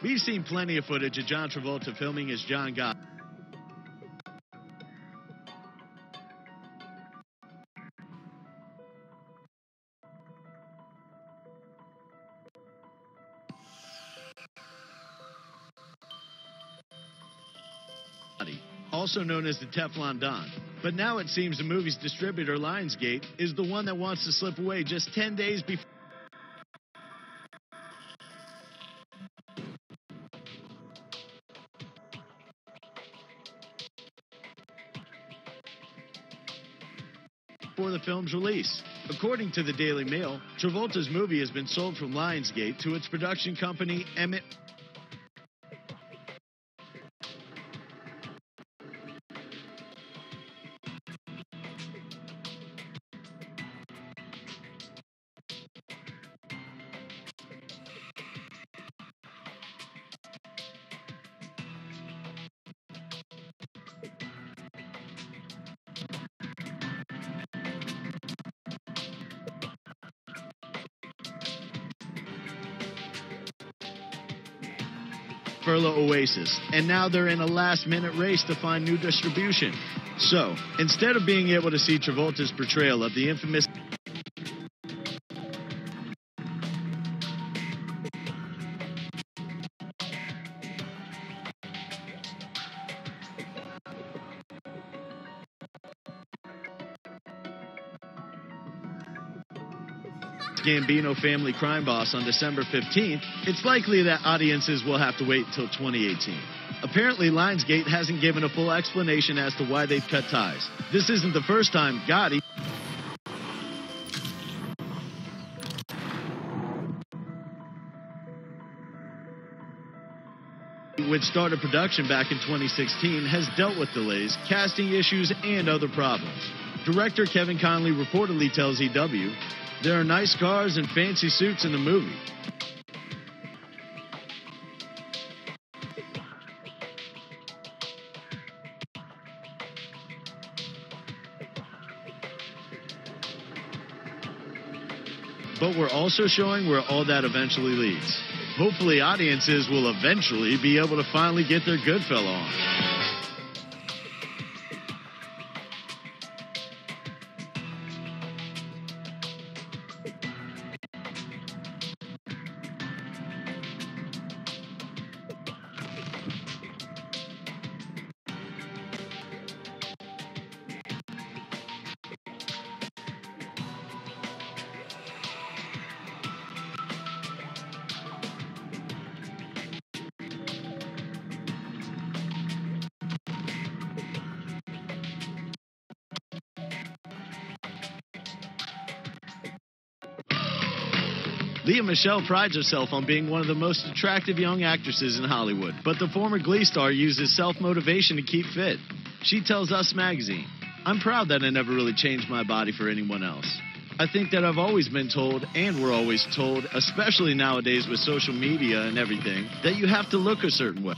We've seen plenty of footage of John Travolta filming as John Gotti. Also known as the Teflon Don. But now it seems the movie's distributor, Lionsgate, is the one that wants to slip away just 10 days before the film's release. According to the Daily Mail, Travolta's movie has been sold from Lionsgate to its production company, Emmett. Furlough Oasis, and now they're in a last-minute race to find new distribution. So, instead of being able to see Travolta's portrayal of the infamous Gambino family crime boss on December 15th, it's likely that audiences will have to wait until 2018. Apparently, Lionsgate hasn't given a full explanation as to why they've cut ties. This isn't the first time Gotti which started production back in 2016, has dealt with delays, casting issues, and other problems. Director Kevin Connolly reportedly tells EW, "There are nice cars and fancy suits in the movie. But we're also showing where all that eventually leads. Hopefully audiences will eventually be able to finally get their Goodfellas on." Lea Michele prides herself on being one of the most attractive young actresses in Hollywood, but the former Glee star uses self-motivation to keep fit. She tells Us Magazine, "I'm proud that I never really changed my body for anyone else. I think that I've always been told, and we're always told, especially nowadays with social media and everything, that you have to look a certain way.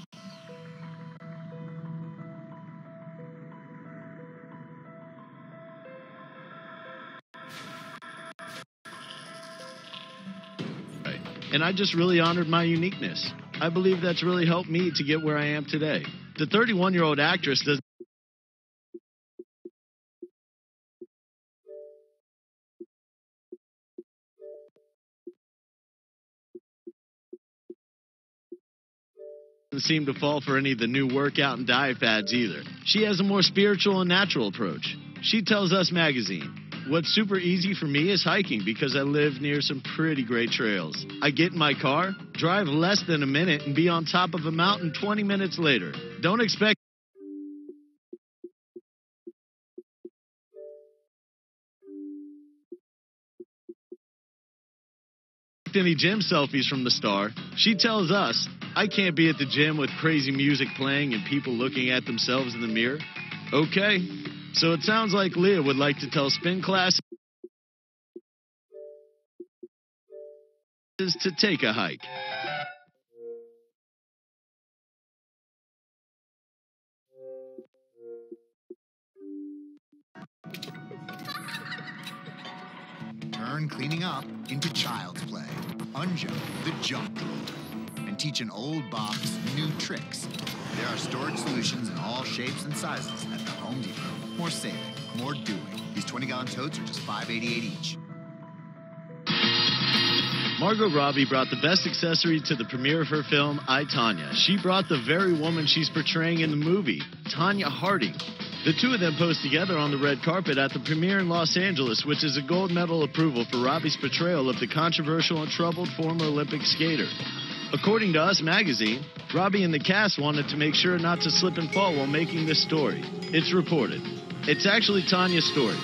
And I just really honored my uniqueness. I believe that's really helped me to get where I am today." The 31-year-old actress doesn't seem to fall for any of the new workout and diet fads either. She has a more spiritual and natural approach. She tells Us Magazine, "What's super easy for me is hiking because I live near some pretty great trails. I get in my car, drive less than a minute, and be on top of a mountain 20 minutes later. Don't expect any gym selfies from the star." She tells us, "I can't be at the gym with crazy music playing and people looking at themselves in the mirror." Okay, so it sounds like Lea would like to tell spin classes to take a hike. Turn cleaning up into child's play. Unjo, the junk drawer. And teach an old box new tricks. There are storage solutions in all shapes and sizes at the Home Depot. More saving, more doing. These 20-gallon totes are just $5.88 each. Margot Robbie brought the best accessory to the premiere of her film, I, Tonya. She brought the very woman she's portraying in the movie, Tonya Harding. The two of them posed together on the red carpet at the premiere in Los Angeles, which is a gold medal approval for Robbie's portrayal of the controversial and troubled former Olympic skater. According to Us Magazine, Robbie and the cast wanted to make sure not to slip and fall while making this story. It's reported. It's actually Tonya's story.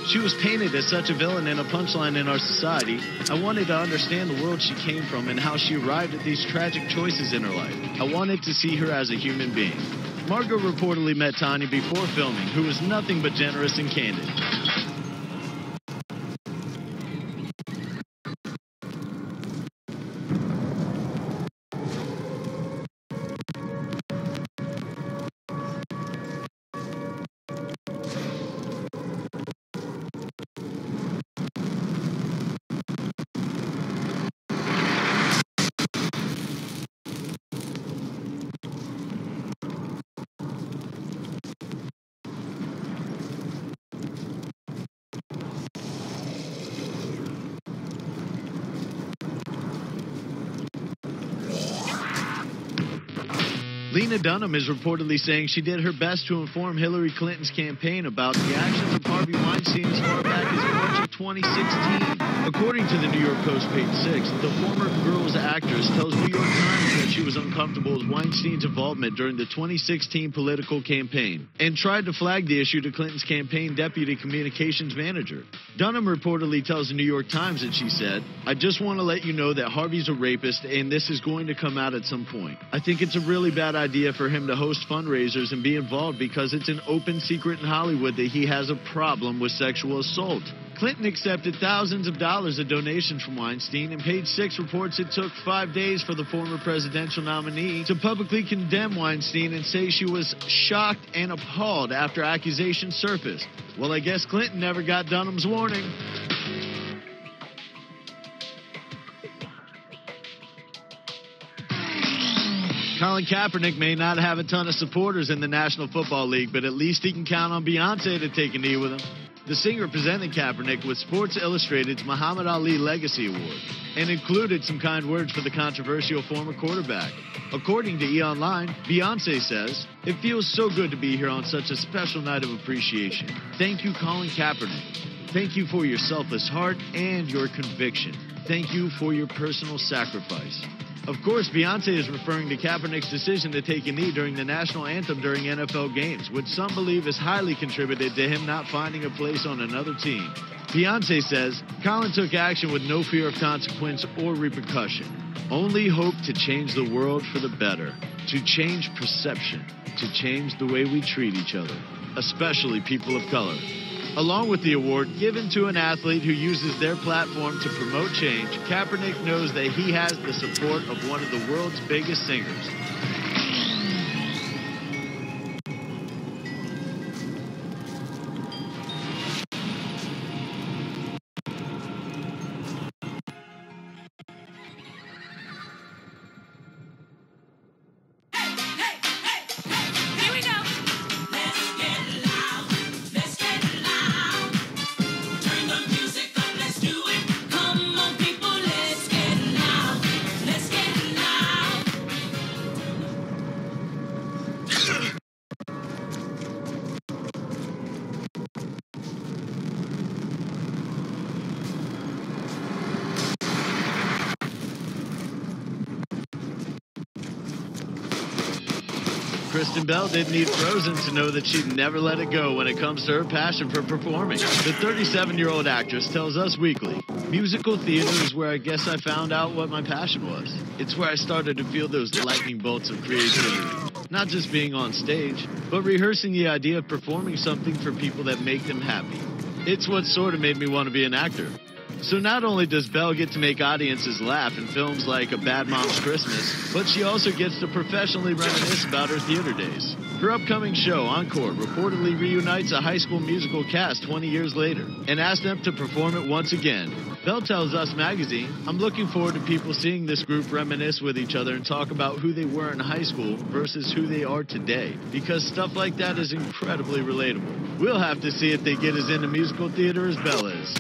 She was painted as such a villain and a punchline in our society. I wanted to understand the world she came from and how she arrived at these tragic choices in her life. I wanted to see her as a human being. Margot reportedly met Tonya before filming, who was nothing but generous and candid. Lena Dunham is reportedly saying she did her best to inform Hillary Clinton's campaign about the actions of Harvey Weinstein as far back as March of 2016. According to the New York Post, page 6, the former Girls actress tells New York Times that she was uncomfortable with Weinstein's involvement during the 2016 political campaign and tried to flag the issue to Clinton's campaign deputy communications manager. Dunham reportedly tells the New York Times that she said, "I just want to let you know that Harvey's a rapist and this is going to come out at some point. I think it's a really bad idea for him to host fundraisers and be involved because it's an open secret in Hollywood that he has a problem with sexual assault." Clinton accepted thousands of dollars of donations from Weinstein, and page 6 reports it took 5 days for the former presidential nominee to publicly condemn Weinstein and say she was shocked and appalled after accusations surfaced. Well, I guess Clinton never got Dunham's warning. Colin Kaepernick may not have a ton of supporters in the National Football League, but at least he can count on Beyonce to take a knee with him. The singer presented Kaepernick with Sports Illustrated's Muhammad Ali Legacy Award and included some kind words for the controversial former quarterback. According to E! Online, Beyonce says, "It feels so good to be here on such a special night of appreciation. Thank you, Colin Kaepernick. Thank you for your selfless heart and your conviction. Thank you for your personal sacrifice." Of course, Beyonce is referring to Kaepernick's decision to take a knee during the national anthem during NFL games, which some believe has highly contributed to him not finding a place on another team. Beyonce says, "Colin took action with no fear of consequence or repercussion. Only hope to change the world for the better, to change perception, to change the way we treat each other, especially people of color." Along with the award given to an athlete who uses their platform to promote change, Kaepernick knows that he has the support of one of the world's biggest singers. Kristen Bell didn't need Frozen to know that she'd never let it go when it comes to her passion for performing. The 37-year-old actress tells Us Weekly, "Musical theater is where I guess I found out what my passion was. It's where I started to feel those lightning bolts of creativity. Not just being on stage, but rehearsing the idea of performing something for people that make them happy. It's what sort of made me want to be an actor." So not only does Belle get to make audiences laugh in films like A Bad Mom's Christmas, but she also gets to professionally reminisce about her theater days. Her upcoming show, Encore, reportedly reunites a High School Musical cast 20 years later and asks them to perform it once again. Belle tells Us Magazine, "I'm looking forward to people seeing this group reminisce with each other and talk about who they were in high school versus who they are today, because stuff like that is incredibly relatable. We'll have to see if they get as into musical theater as Belle is."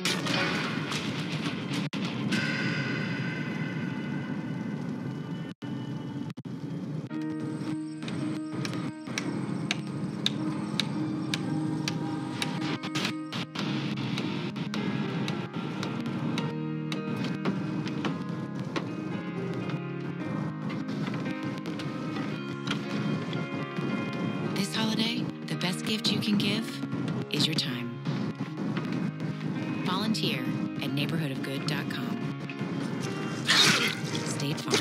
This holiday, the best gift you can give is your time. Volunteer at neighborhoodofgood.com. State Farm.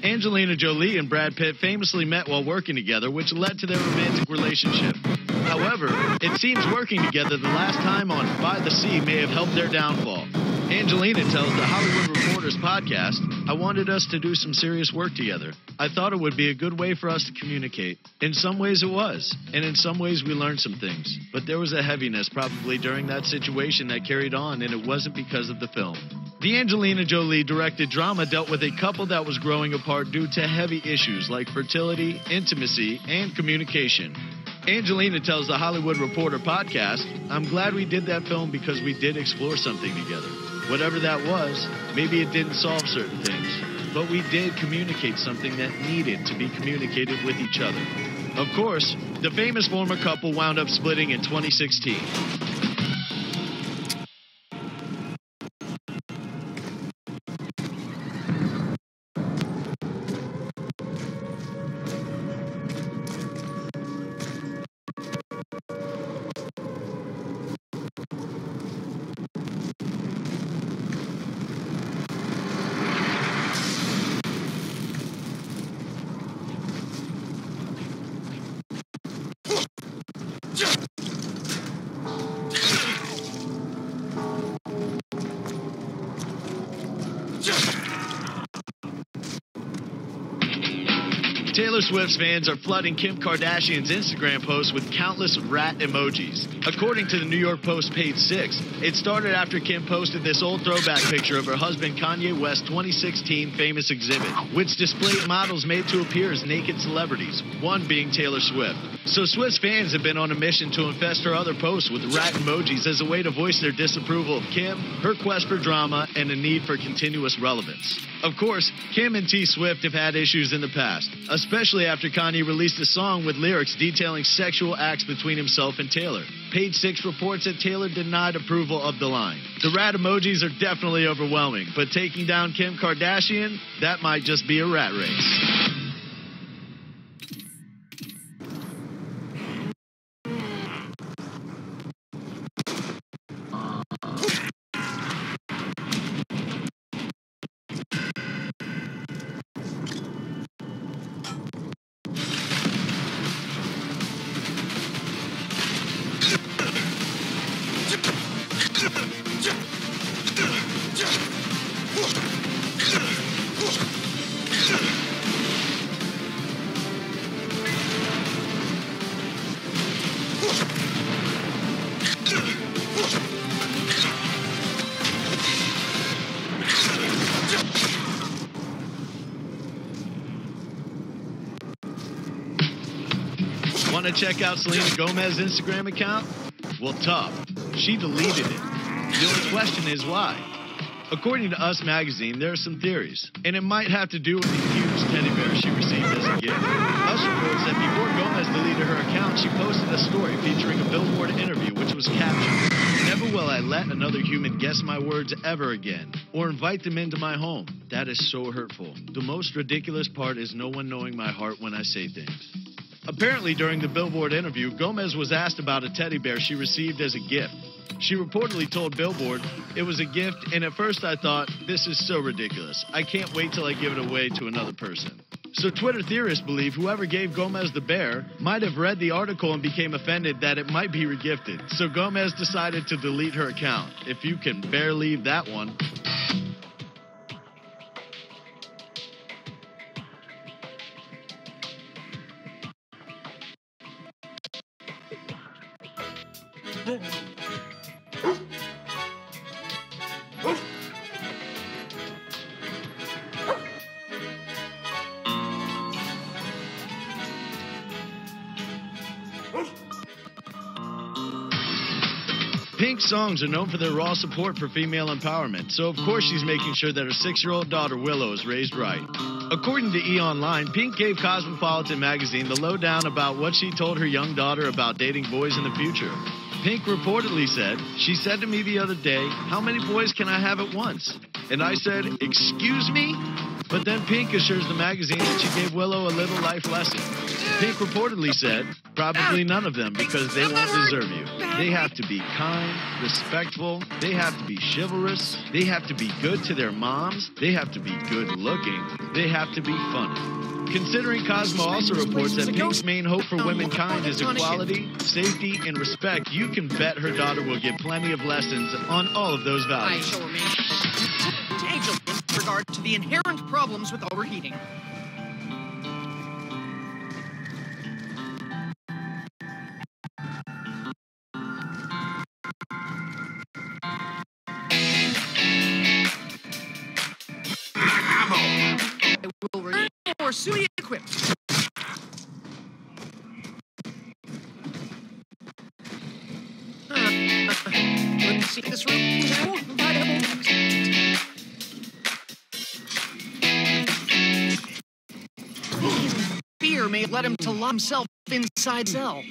Angelina Jolie and Brad Pitt famously met while working together, which led to their romantic relationship. However, it seems working together the last time on By the Sea may have helped their downfall. Angelina tells the Hollywood Reporters podcast, "I wanted us to do some serious work together. I thought it would be a good way for us to communicate. In some ways it was, and in some ways we learned some things. But there was a heaviness probably during that situation that carried on, and it wasn't because of the film." The Angelina Jolie directed drama dealt with a couple that was growing apart due to heavy issues like fertility, intimacy, and communication. Angelina tells the Hollywood Reporter podcast, "I'm glad we did that film because we did explore something together. Whatever that was, maybe it didn't solve certain things, but we did communicate something that needed to be communicated with each other." Of course, the famous former couple wound up splitting in 2016. Taylor Swift's fans are flooding Kim Kardashian's Instagram posts with countless rat emojis. According to the New York Post page 6, it started after Kim posted this old throwback picture of her husband Kanye West's 2016 famous exhibit, which displayed models made to appear as naked celebrities, one being Taylor Swift. So Swift's fans have been on a mission to infest her other posts with rat emojis as a way to voice their disapproval of Kim, her quest for drama, and the need for continuous relevance. Of course, Kim and T Swift have had issues in the past, especially after Kanye released a song with lyrics detailing sexual acts between himself and Taylor. Page 6 reports that Taylor denied approval of the line. The rat emojis are definitely overwhelming, but taking down Kim Kardashian, that might just be a rat race. Want to check out Selena Gomez's Instagram account? Well, tough. She deleted it. The only question is why. According to Us Magazine, there are some theories, and it might have to do with the huge teddy bear she received as a gift. Us reports that before Gomez deleted her account, she posted a story featuring a Billboard interview, which was captioned, "Never will I let another human guess my words ever again, or invite them into my home. That is so hurtful. The most ridiculous part is no one knowing my heart when I say things." Apparently, during the Billboard interview, Gomez was asked about a teddy bear she received as a gift. She reportedly told Billboard, "It was a gift, and at first I thought, this is so ridiculous. I can't wait till I give it away to another person." So Twitter theorists believe whoever gave Gomez the bear might have read the article and became offended that it might be regifted. So Gomez decided to delete her account. If you can bear leave that one. Pink's songs are known for their raw support for female empowerment, so of course she's making sure that her 6-year-old daughter Willow is raised right. According to E! Online, Pink gave Cosmopolitan magazine the lowdown about what she told her young daughter about dating boys in the future. Pink reportedly said, "She said to me the other day, 'How many boys can I have at once?' And I said, 'Excuse me?' But then Pink assures the magazine that she gave Willow a little life lesson. Pink reportedly said, 'Probably none of them, because they won't deserve you. They have to be kind, respectful, they have to be chivalrous, they have to be good to their moms, they have to be good looking, they have to be funny.'" Considering Cosmo also reports that Pink's main hope for womankind is equality, safety, and respect, you can bet her daughter will get plenty of lessons on all of those I values. shall remain angel in regard to the inherent problems with overheating. I will remain more suitably equipped. Let's see this room now. Fear may have led him to lock himself inside cell.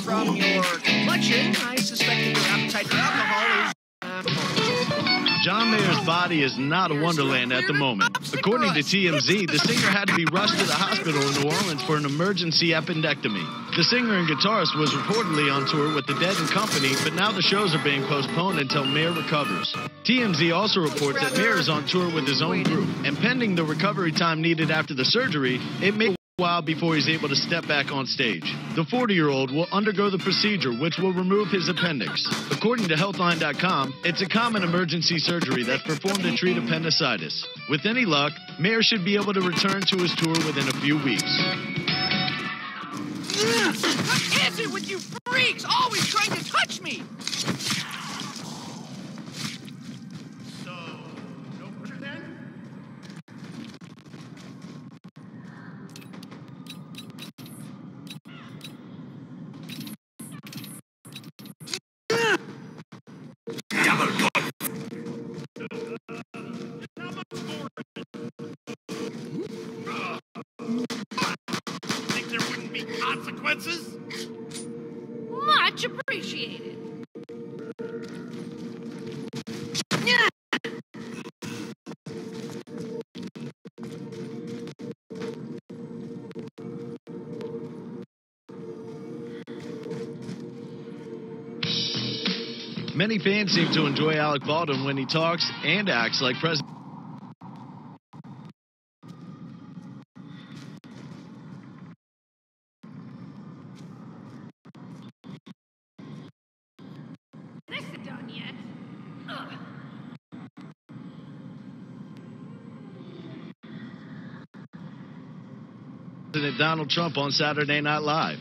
From your complexion, I suspect that your appetite for alcohol is... John Mayer's body is not a wonderland at the moment. According to TMZ, the singer had to be rushed to the hospital in New Orleans for an emergency appendectomy. The singer and guitarist was reportedly on tour with the Dead and Company, but now the shows are being postponed until Mayer recovers. TMZ also reports that Mayer is on tour with his own group, and pending the recovery time needed after the surgery, it may be a while before he's able to step back on stage. The 40-year-old will undergo the procedure, which will remove his appendix. According to Healthline.com, it's a common emergency surgery that's performed to treat appendicitis. With any luck, Mayer should be able to return to his tour within a few weeks. What is it with you freaks always trying to touch me? So, no pressure then? Think there wouldn't be consequences? Much appreciated. Many fans seem to enjoy Alec Baldwin when he talks and acts like President. This is done yet? Ugh. President Donald Trump on Saturday Night Live.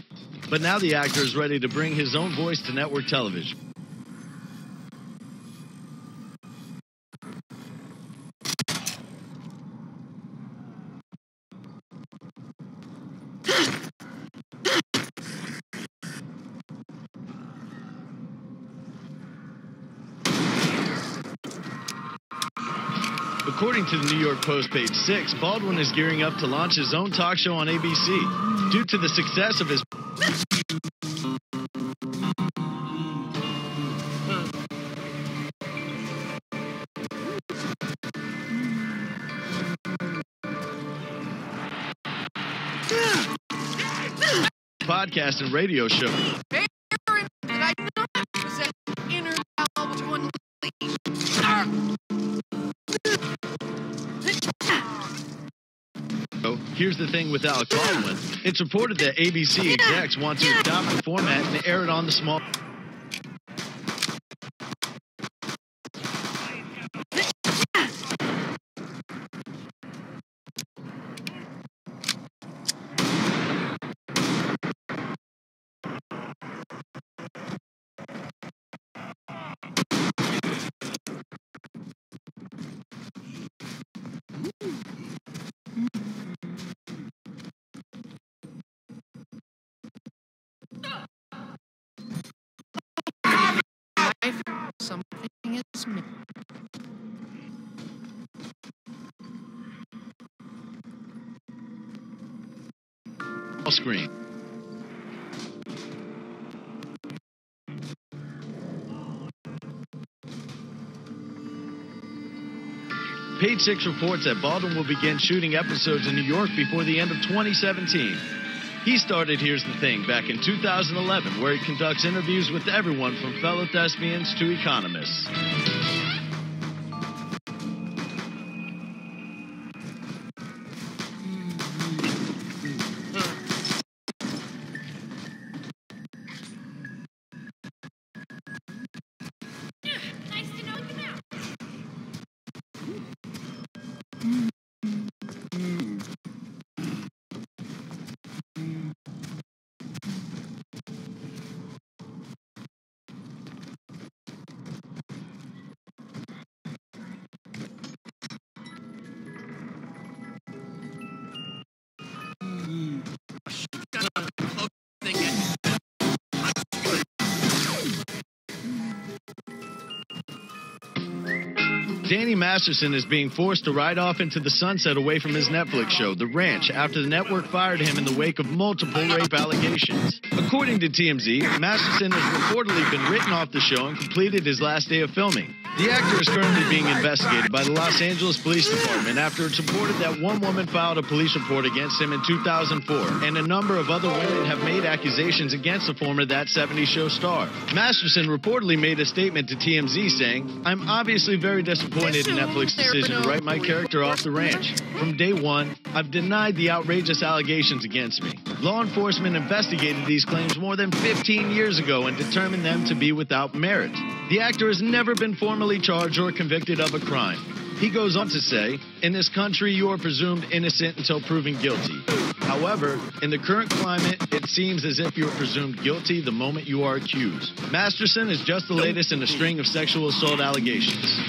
But now the actor is ready to bring his own voice to network television. According to the New York Post, page 6, Baldwin is gearing up to launch his own talk show on ABC. Due to the success of his podcast and radio show. Aaron, did I not possess inner power to unleash? Here's the thing with Alec Baldwin. It's reported that ABC execs want to adopt the format and air it on the small... is me. Screen. Page 6 reports that Baldwin will begin shooting episodes in New York before the end of 2017. He started Here's the Thing back in 2011, where he conducts interviews with everyone from fellow thespians to economists. Nice to know you now. Danny Masterson is being forced to ride off into the sunset away from his Netflix show, The Ranch, after the network fired him in the wake of multiple rape allegations. According to TMZ, Masterson has reportedly been written off the show and completed his last day of filming. The actor is currently being investigated by the Los Angeles Police Department after it's reported that one woman filed a police report against him in 2004, and a number of other women have made accusations against the former That 70s Show star. Masterson reportedly made a statement to TMZ saying, "I'm obviously very disappointed in Netflix's decision to write my character off The Ranch. From day one, I've denied the outrageous allegations against me. Law enforcement investigated these claims more than 15 years ago and determined them to be without merit. The actor has never been formally charged or convicted of a crime." He goes on to say, "In this country, you are presumed innocent until proven guilty. However, in the current climate, it seems as if you are presumed guilty the moment you are accused." Masterson is just the latest in a string of sexual assault allegations.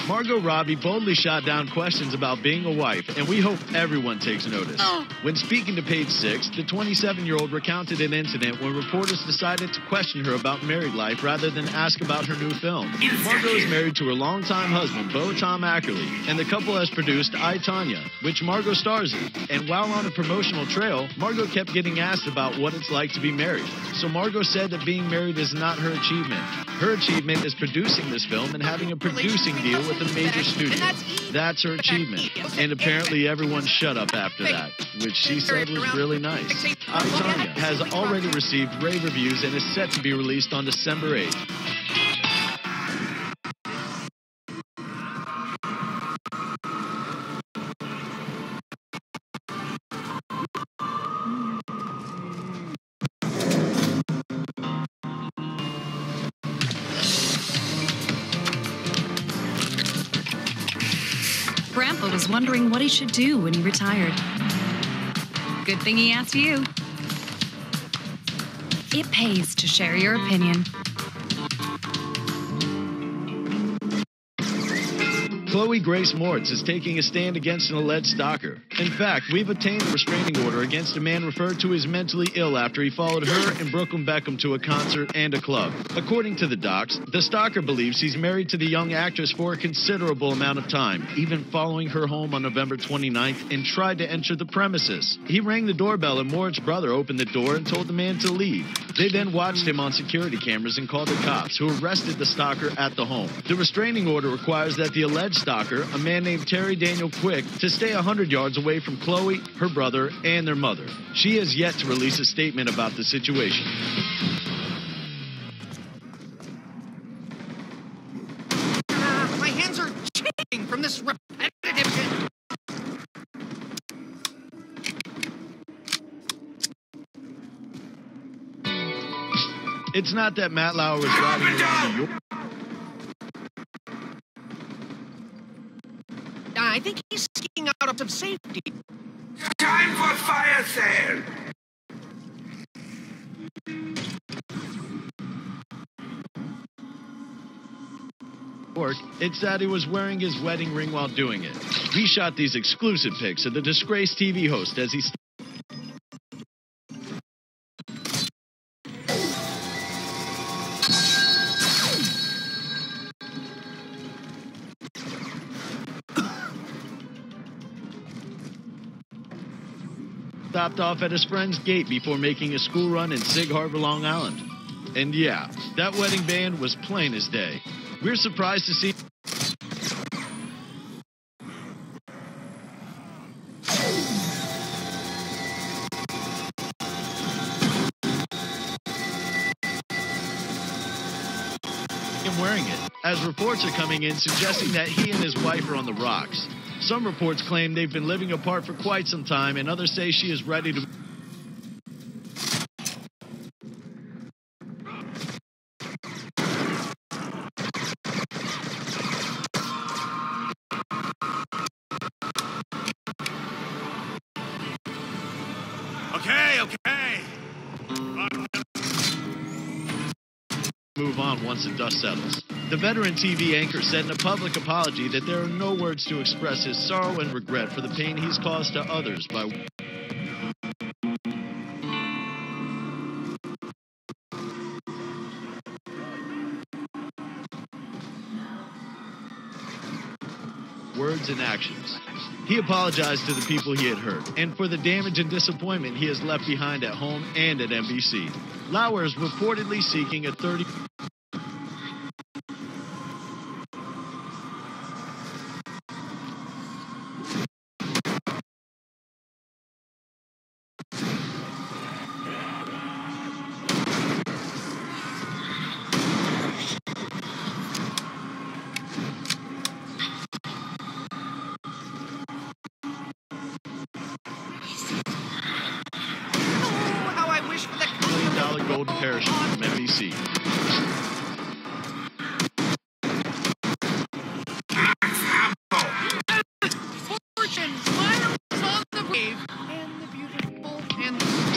Margot Robbie boldly shot down questions about being a wife, and we hope everyone takes notice. When speaking to Page 6, the 27-year-old recounted an incident when reporters decided to question her about married life rather than ask about her new film. Margot is married to her longtime husband, Beau Tom Ackerley, and the couple has produced I, Tonya, which Margot stars in. And while on a promotional trail, Margot kept getting asked about what it's like to be married. So Margot said that being married is not her achievement. Her achievement is producing this film and having a producing deal with a major studio. That's her achievement. And apparently everyone shut up after that, which she said was really nice. I, Tonya has already received rave reviews and is set to be released on December 8th. Grandpa was wondering what he should do when he retired. Good thing he asked you. It pays to share your opinion. Chloe Grace Moritz is taking a stand against an alleged stalker. In fact, we've obtained a restraining order against a man referred to as mentally ill after he followed her and Brooklyn Beckham to a concert and a club. According to the docs, the stalker believes he's married to the young actress for a considerable amount of time, even following her home on November 29th and tried to enter the premises. He rang the doorbell and Moritz's brother opened the door and told the man to leave. They then watched him on security cameras and called the cops, who arrested the stalker at the home. The restraining order requires that the alleged stalker, a man named Terry Daniel Quick, to stay 100 yards away from Chloe, her brother, and their mother. She has yet to release a statement about the situation. My hands are shaking from this repetitive... It's not that Matt Lauer was riding around New York. I think he's skiing out of safety. Time for fire sale! It's that he was wearing his wedding ring while doing it. We shot these exclusive pics of the disgraced TV host as he stopped off at his friend's gate before making a school run in Sig Harbor, Long Island. And yeah, that wedding band was plain as day. We're surprised to see him wearing it, as reports are coming in suggesting that he and his wife are on the rocks. Some reports claim they've been living apart for quite some time, and others say she is ready to... Okay. move on once the dust settles. The veteran TV anchor said in a public apology that there are no words to express his sorrow and regret for the pain he's caused to others by... words and actions. He apologized to the people he had hurt and for the damage and disappointment he has left behind at home and at NBC. Lauer is reportedly seeking a 30... golden parachute from NBC.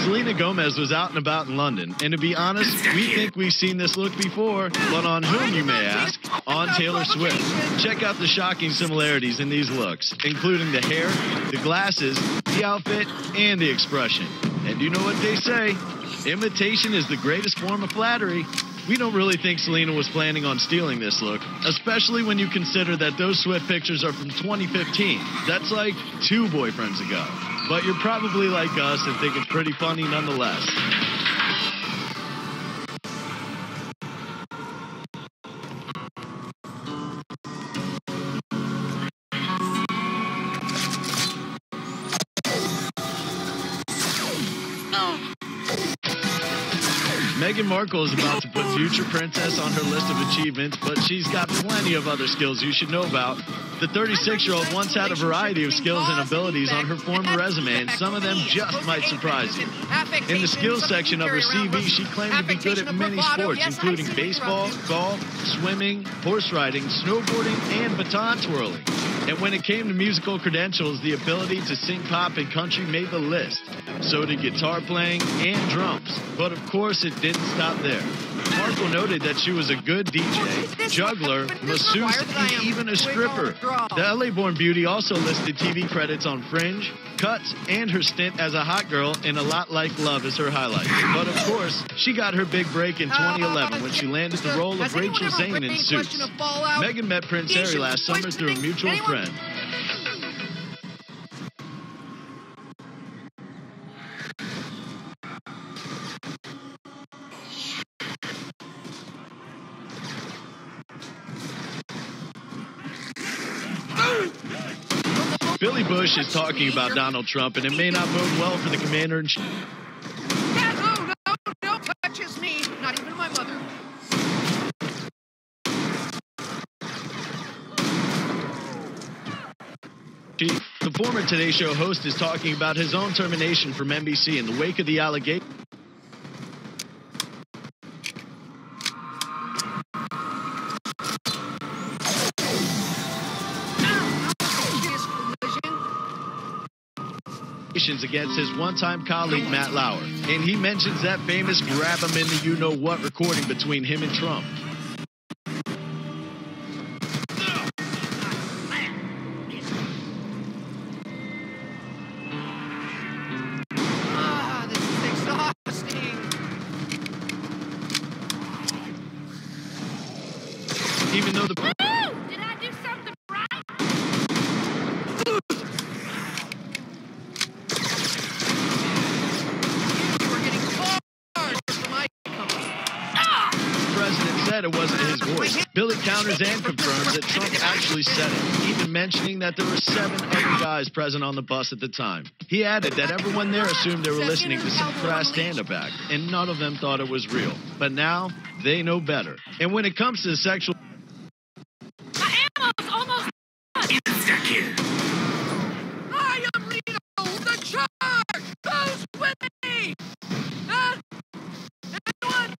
Selena Gomez was out and about in London, and to be honest, we think we've seen this look before, but on whom, you may ask? On Taylor Swift. Check out the shocking similarities in these looks, including the hair, the glasses, the outfit, and the expression. And you know what they say? Imitation is the greatest form of flattery. We don't really think Selena was planning on stealing this look, especially when you consider that those Swift pictures are from 2015. That's like 2 boyfriends ago. But you're probably like us and think it's pretty funny nonetheless. Meghan Markle is about to put future princess on her list of achievements, but she's got plenty of other skills you should know about. The 36-year-old once had a variety of skills and abilities on her former resume, and some of them just might surprise you. In the skills section of her CV, she claimed to be good at many sports, including baseball, golf, swimming, horse riding, snowboarding, and baton twirling. And when it came to musical credentials, the ability to sing pop and country made the list. So did guitar playing and drums. But of course, it didn't stop there. Markle noted that she was a good DJ, juggler, masseuse, and even a stripper. The LA-born beauty also listed TV credits on Fringe, Cuts, and her stint as a hot girl in A Lot Like Love as her highlight. But of course, she got her big break in 2011 when she landed the role of Rachel Zane in Suits. Meghan met Prince Harry last summer through a mutual friend. Billy Bush is talking about Donald Trump, and it may not bode well for the commander-in-chief. No, touches me. Not even my mother. The former Today Show host is talking about his own termination from NBC in the wake of the allegation. against his one-time colleague Matt Lauer. And he mentions that famous grab him in the you-know-what recording between him and Trump. This is exhausting. Even though the... Did I do something right? We're getting hard for my company. The president said it wasn't his voice. Billy counters and confirms that Trump actually said it, even mentioning that there were 7 other guys present on the bus at the time. He added that everyone there assumed they were listening to some crass stand-up act, and none of them thought it was real. But now, they know better. And when it comes to sexual... My ammo's almost Insta-kill. I am Leo, the charge! Who's with me? Huh? Anyone?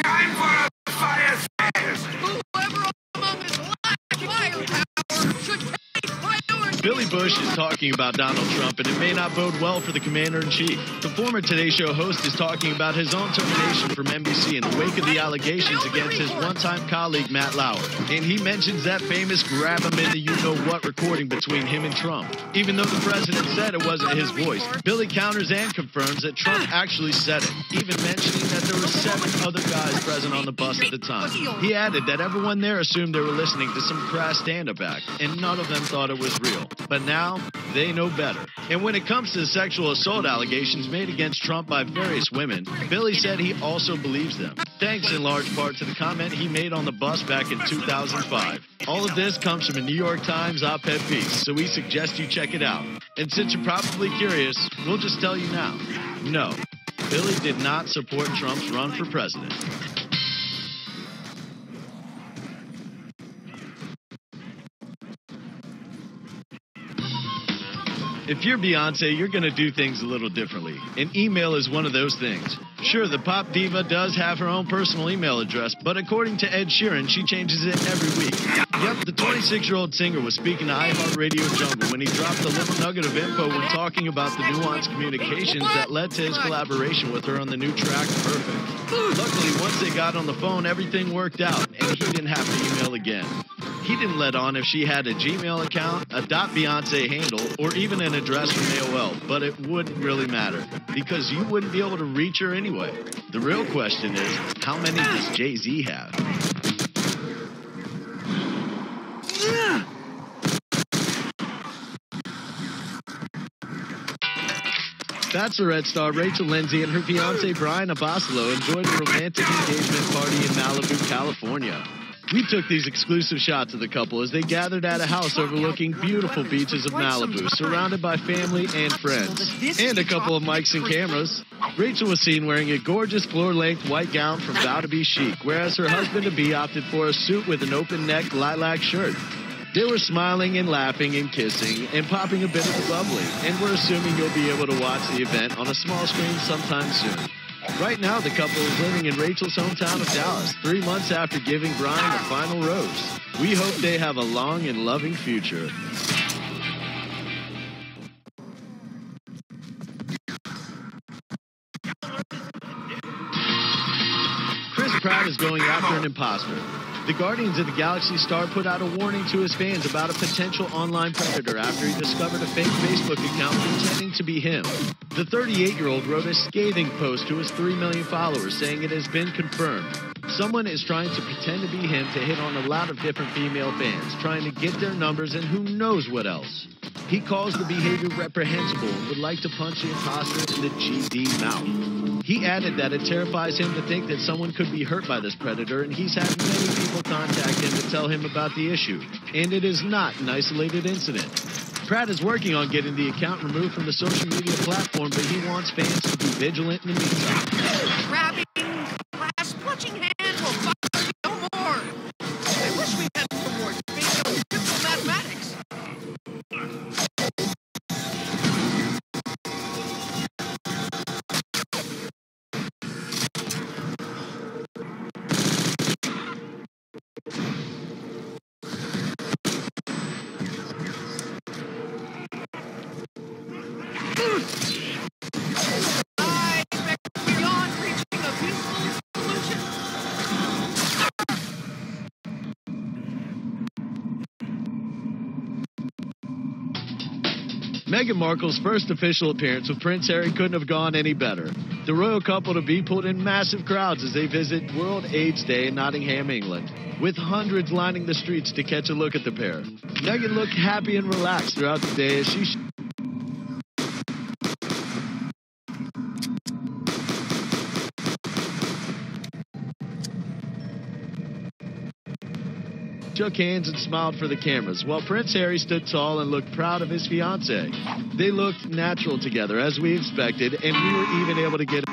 Time for a fire sale. Whoever among us lacks firepower should take priority. Billy Bush is talking about Donald Trump, and it may not bode well for the commander-in-chief. The former Today Show host is talking about his own termination from NBC in the wake of the allegations against his one-time colleague Matt Lauer. And he mentions that famous grab him in the you-know-what recording between him and Trump. Even though the president said it wasn't his voice, Billy counters and confirms that Trump actually said it, even mentioning that there were 7 other guys present on the bus at the time. He added that everyone there assumed they were listening to some crass stand-up act, and none of them thought it was real. But now, they know better. And when it comes to the sexual assault allegations made against Trump by various women, Billy said he also believes them, thanks in large part to the comment he made on the bus back in 2005. All of this comes from a New York Times op-ed piece, so we suggest you check it out. And since you're probably curious, we'll just tell you now. No, Billy did not support Trump's run for president. If you're Beyonce, you're going to do things a little differently. And email is one of those things. Sure, the pop diva does have her own personal email address, but according to Ed Sheeran, she changes it every week. Yep, the 26-year-old singer was speaking to iHeartRadio Jungle when he dropped a little nugget of info when talking about the nuanced communications that led to his collaboration with her on the new track, Perfect. Luckily, once they got on the phone, everything worked out, and he didn't have to email again. He didn't let on if she had a Gmail account, a .Beyonce handle, or even an address from AOL, but it wouldn't really matter, because you wouldn't be able to reach her anyway. The real question is, how many does Jay-Z have? Bachelorette star Rachel Lindsay and her fiancé Brian Abasolo enjoyed a romantic engagement party in Malibu, California. We took these exclusive shots of the couple as they gathered at a house overlooking beautiful beaches of Malibu, surrounded by family and friends, and a couple of mics and cameras. Rachel was seen wearing a gorgeous floor-length white gown from Vow to Be Chic, whereas her husband-to-be opted for a suit with an open-neck lilac shirt. They were smiling and laughing and kissing and popping a bit of the bubbly, and we're assuming you'll be able to watch the event on a small screen sometime soon. Right now, the couple is living in Rachel's hometown of Dallas, 3 months after giving Brian the final rose. We hope they have a long and loving future. Chris Pratt is going after an imposter. The Guardians of the Galaxy star put out a warning to his fans about a potential online predator after he discovered a fake Facebook account pretending to be him. The 38-year-old wrote a scathing post to his 3 million followers saying it has been confirmed. Someone is trying to pretend to be him to hit on a lot of different female fans, trying to get their numbers and who knows what else. He calls the behavior reprehensible and would like to punch the imposter in the GD mouth. He added that it terrifies him to think that someone could be hurt by this predator, and he's had many people contact him to tell him about the issue. And it is not an isolated incident. Pratt is working on getting the account removed from the social media platform, but he wants fans to be vigilant in the meantime. Grabbing, glass, clutching hand will bother me no more. I wish we had some more spatial simple mathematics. Meghan Markle's first official appearance with Prince Harry couldn't have gone any better. The royal couple-to-be pulled in massive crowds as they visit World AIDS Day in Nottingham, England, with hundreds lining the streets to catch a look at the pair. Meghan looked happy and relaxed throughout the day as she shook hands and smiled for the cameras, while Prince Harry stood tall and looked proud of his fiancée. They looked natural together, as we expected, and we were even able to get a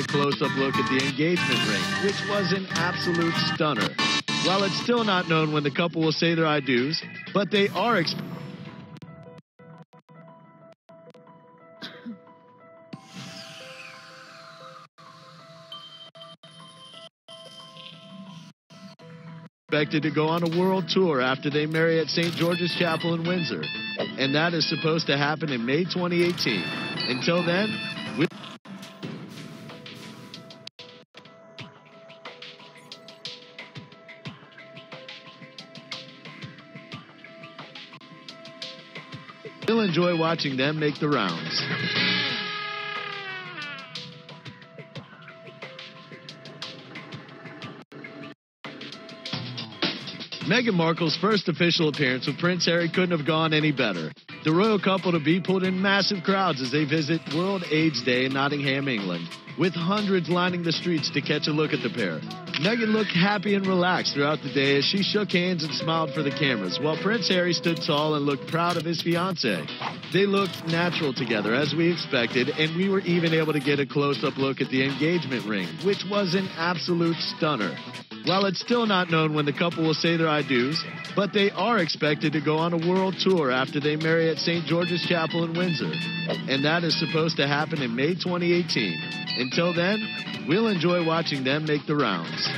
close-up look at the engagement ring, which was an absolute stunner. While it's still not known when the couple will say their I do's, but they are expected to go on a world tour after they marry at St. George's Chapel in Windsor. And that is supposed to happen in May 2018. Until then, we'll enjoy watching them make the rounds. Meghan Markle's first official appearance with Prince Harry couldn't have gone any better. The royal couple-to-be pulled in massive crowds as they visit World AIDS Day in Nottingham, England, with hundreds lining the streets to catch a look at the pair. Meghan looked happy and relaxed throughout the day as she shook hands and smiled for the cameras, while Prince Harry stood tall and looked proud of his fiancée. They looked natural together, as we expected, and we were even able to get a close-up look at the engagement ring, which was an absolute stunner. While it's still not known when the couple will say their I do's, but they are expected to go on a world tour after they marry at St. George's Chapel in Windsor. And that is supposed to happen in May 2018. Until then, we'll enjoy watching them make the rounds.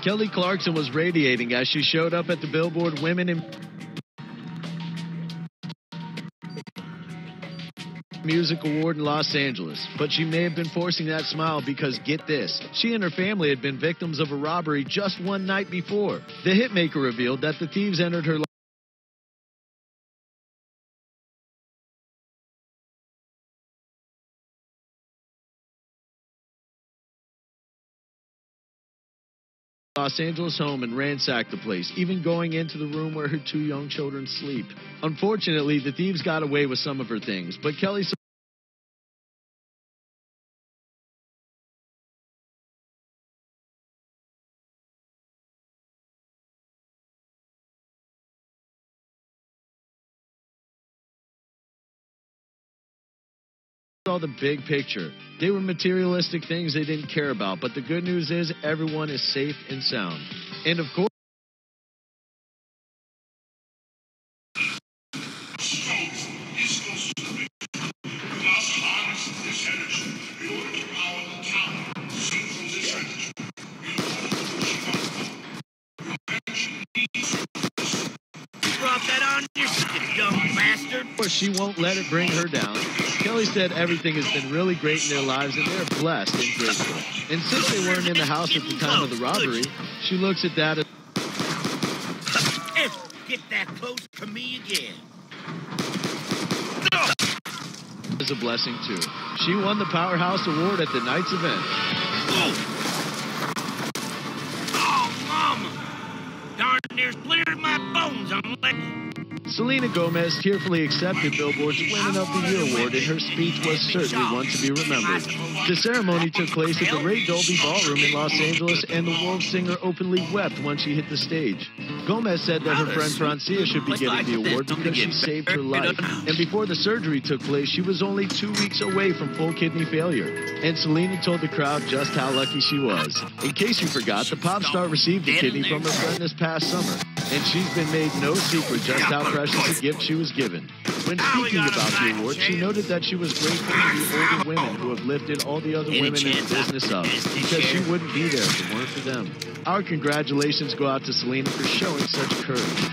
Kelly Clarkson was radiating as she showed up at the Billboard Women in Music Award in Los Angeles, but she may have been forcing that smile because, get this, she and her family had been victims of a robbery just one night before. The hitmaker revealed that the thieves entered her Los Angeles home and ransacked the place, even going into the room where her 2 young children sleep. Unfortunately, the thieves got away with some of her things, but Kelly saw the big picture. They were materialistic things they didn't care about, but the good news is everyone is safe and sound. And of course, she won't let it bring her down. Kelly said everything has been really great in their lives and they're blessed and grateful. And since they weren't in the house at the time of the robbery, she looks at that Get that close to me again. as a blessing too. She won the Powerhouse Award at the night's event. Oh, Mama! Darn near splintered my bones on the leg. Selena Gomez tearfully accepted Billboard's Women of the Year award, and her speech was certainly one to be remembered. The ceremony took place at the Ray Dolby Ballroom in Los Angeles, and the world singer openly wept when she hit the stage. Gomez said that her friend Francia should be getting the award because she saved her life. And before the surgery took place, she was only 2 weeks away from full kidney failure. And Selena told the crowd just how lucky she was. In case you forgot, the pop star received a kidney from her friend this past summer. And she's been made no secret just how precious a gift she was given. When speaking about the award, she noted that she was grateful to the older women who have lifted all the other women in the business up, because she wouldn't be there if it weren't for them. Our congratulations go out to Selena for showing such courage.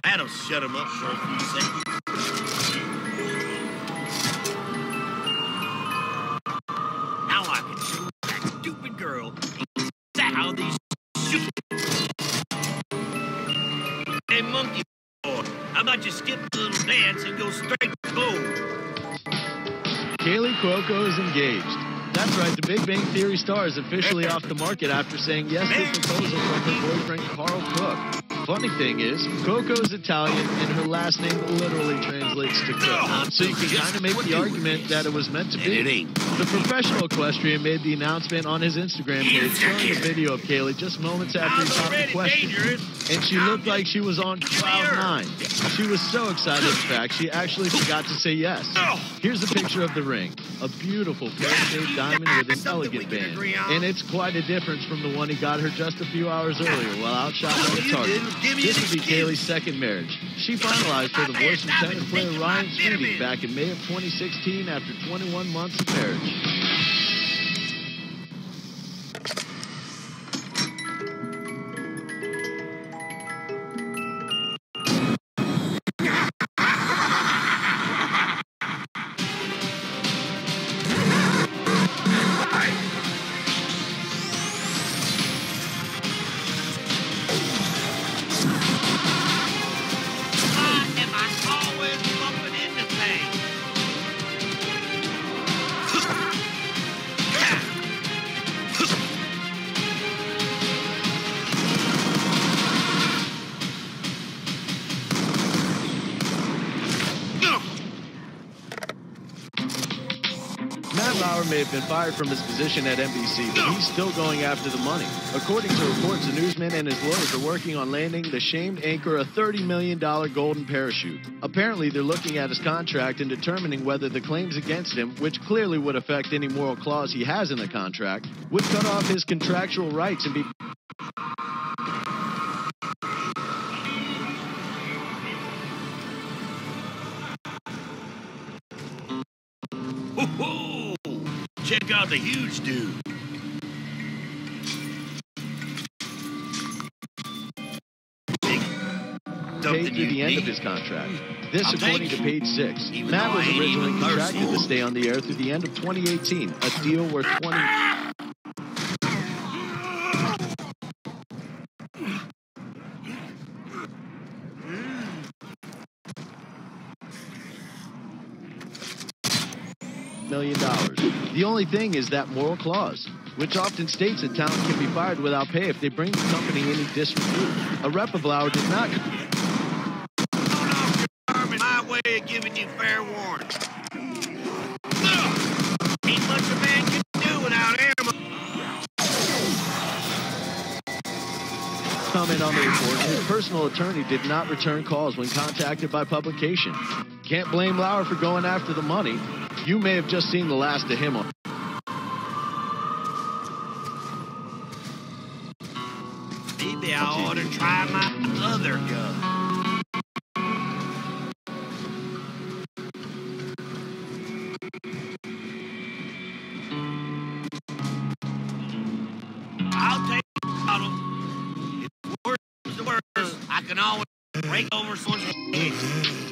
That'll shut him up for a few seconds. Now I can show that stupid girl how these stupid... Hey, monkey boy, how about you skip a little dance and go straight to gold? Kaylee Cuoco is engaged. That's right, the Big Bang Theory star is officially off the market after saying yes to a proposal from her boyfriend Carl Cook. Funny thing is, Coco is Italian and her last name literally translates to cook. So you can kind of make the argument that it was meant to be. The professional equestrian made the announcement on his Instagram page showing a video of Kaylee just moments after he topped the question. And she looked like she was on cloud 9. She was so excited, in fact, she actually forgot to say yes. Here's a picture of the ring. A beautiful pear-shaped diamond with an elegant band. And it's quite a difference from the one he got her just a few hours earlier while out shopping at Target. This would be Kaylee's second marriage. She finalized for the voice of tennis player Ryan Sweeting back in May of 2016 after 21 months of marriage. Lauer may have been fired from his position at NBC, but he's still going after the money. According to reports, the newsman and his lawyers are working on landing the shamed anchor a $30 million golden parachute. Apparently, they're looking at his contract and determining whether the claims against him, which clearly would affect any moral clause he has in the contract, would cut off his contractual rights and be... Whoa! Check out the huge dude. Paid through the end of his contract. This, according to page 6. Matt was originally contracted to stay on the air through the end of 2018, a deal worth $20 million. The only thing is that moral clause, which often states that talent can be fired without pay if they bring the company any disrepute. A rep of Lauer did not... My way of giving you fair warning. Ain't much a man can do without ammo. Comment on the report, his personal attorney did not return calls when contacted by publication. Can't blame Lauer for going after the money. You may have just seen the last of him on... Maybe I ought to try my other gun. I'll take the bottle. If the worst, I can always break over someone's head.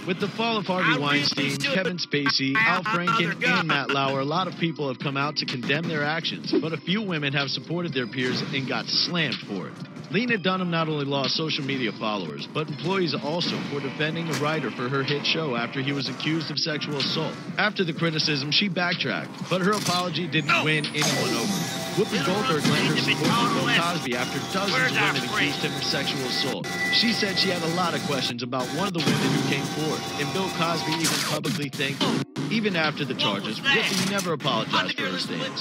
With the fall of Harvey Weinstein, Kevin Spacey, Al Franken, and Matt Lauer, a lot of people have come out to condemn their actions, but a few women have supported their peers and got slammed for it. Lena Dunham not only lost social media followers, but employees also for defending a writer for her hit show after he was accused of sexual assault. After the criticism, she backtracked, but her apology didn't win anyone over. Whoopi Goldberg lent her support to Bill Cosby after dozens of women accused him of sexual assault. She said she had a lot of questions about one of the women who came forward, and Bill Cosby even publicly thanked her. Even after the charges, Whoopi never apologized for her stance.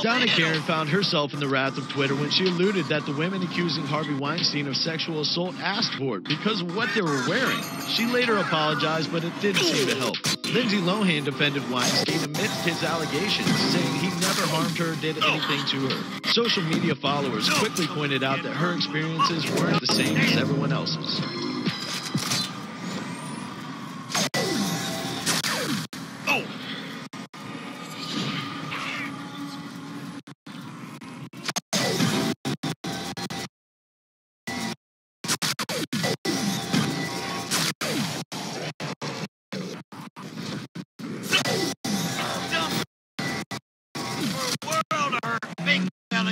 Donna Karen found herself in the wrath of Twitter when she alluded that the women accusing Harvey Weinstein of sexual assault asked for it because of what they were wearing. She later apologized, but it didn't seem to help. Lindsay Lohan defended Weinstein amidst his allegations, saying he never harmed her or did anything to her. Social media followers quickly pointed out that her experiences weren't the same as everyone else's.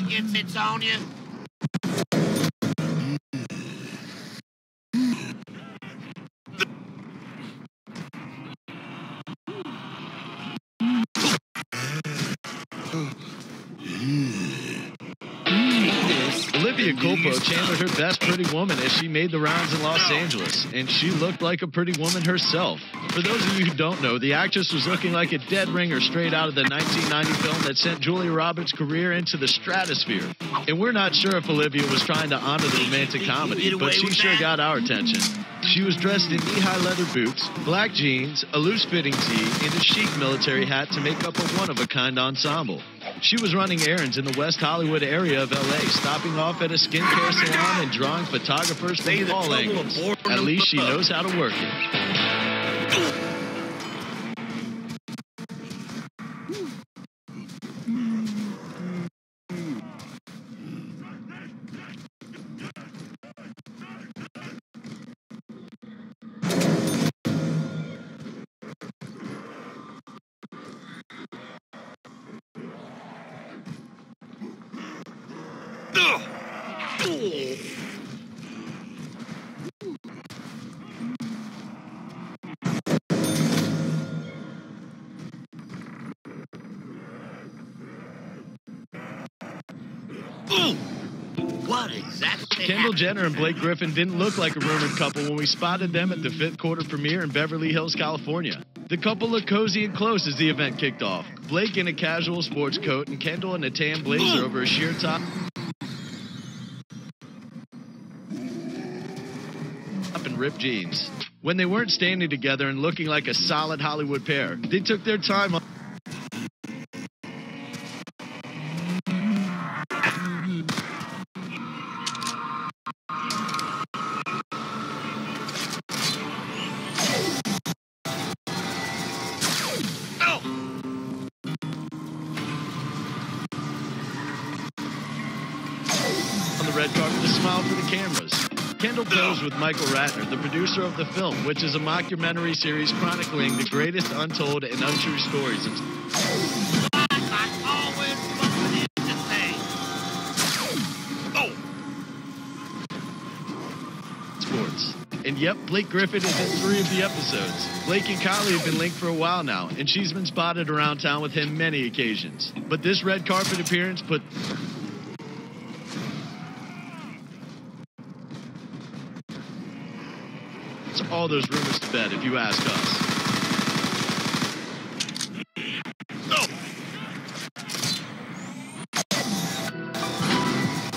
Gets it's on you. Olivia Culpo channeled her best pretty woman as she made the rounds in Los Angeles, and she looked like a pretty woman herself. For those of you who don't know, the actress was looking like a dead ringer straight out of the 1990 film that sent Julia Roberts' career into the stratosphere. And we're not sure if Olivia was trying to honor the romantic comedy, but she sure got our attention. She was dressed in knee-high leather boots, black jeans, a loose-fitting tee, and a chic military hat to make up a one-of-a-kind ensemble. She was running errands in the West Hollywood area of L.A., stopping off at a skincare salon and drawing photographers from all angles. At least she knows how to work it. What exactly? Kendall Jenner and Blake Griffin didn't look like a rumored couple when we spotted them at the 5th quarter premiere in Beverly Hills, California. The couple looked cozy and close as the event kicked off. Blake in a casual sports coat and Kendall in a tan blazer over a sheer top and ripped jeans. When they weren't standing together and looking like a solid Hollywood pair, they took their time on the red carpet to smile for the cameras. Kendall posed with Michael Ratner, the producer of the film, which is a mockumentary series chronicling the greatest untold and untrue stories of sports. And yep, Blake Griffin is in 3 of the episodes. Blake and Kylie have been linked for a while now, and she's been spotted around town with him many occasions. But this red carpet appearance put all those rumors to bed, if you ask us.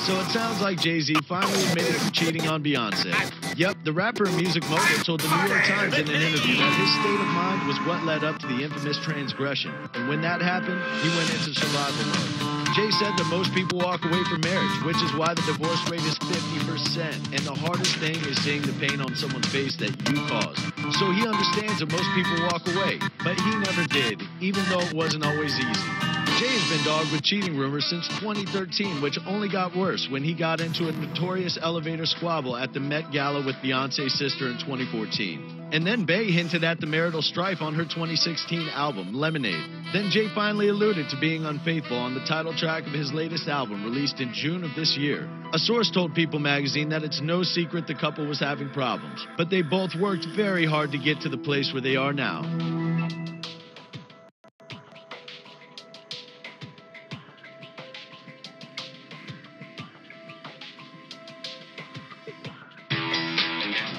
So it sounds like Jay-Z finally admitted to cheating on Beyonce. Yep, the rapper and music mogul told the New York Times in an interview that his state of mind was what led up to the infamous transgression. And when that happened, he went into survival mode. Jay said that most people walk away from marriage, which is why the divorce rate is 50%. And the hardest thing is seeing the pain on someone's face that you caused. So he understands that most people walk away, but he never did, even though it wasn't always easy. Jay has been dogged with cheating rumors since 2013, which only got worse when he got into a notorious elevator squabble at the Met Gala with Beyonce's sister in 2014. And then Bey hinted at the marital strife on her 2016 album, Lemonade. Then Jay finally alluded to being unfaithful on the title track of his latest album, released in June of this year. A source told People magazine that it's no secret the couple was having problems, but they both worked very hard to get to the place where they are now.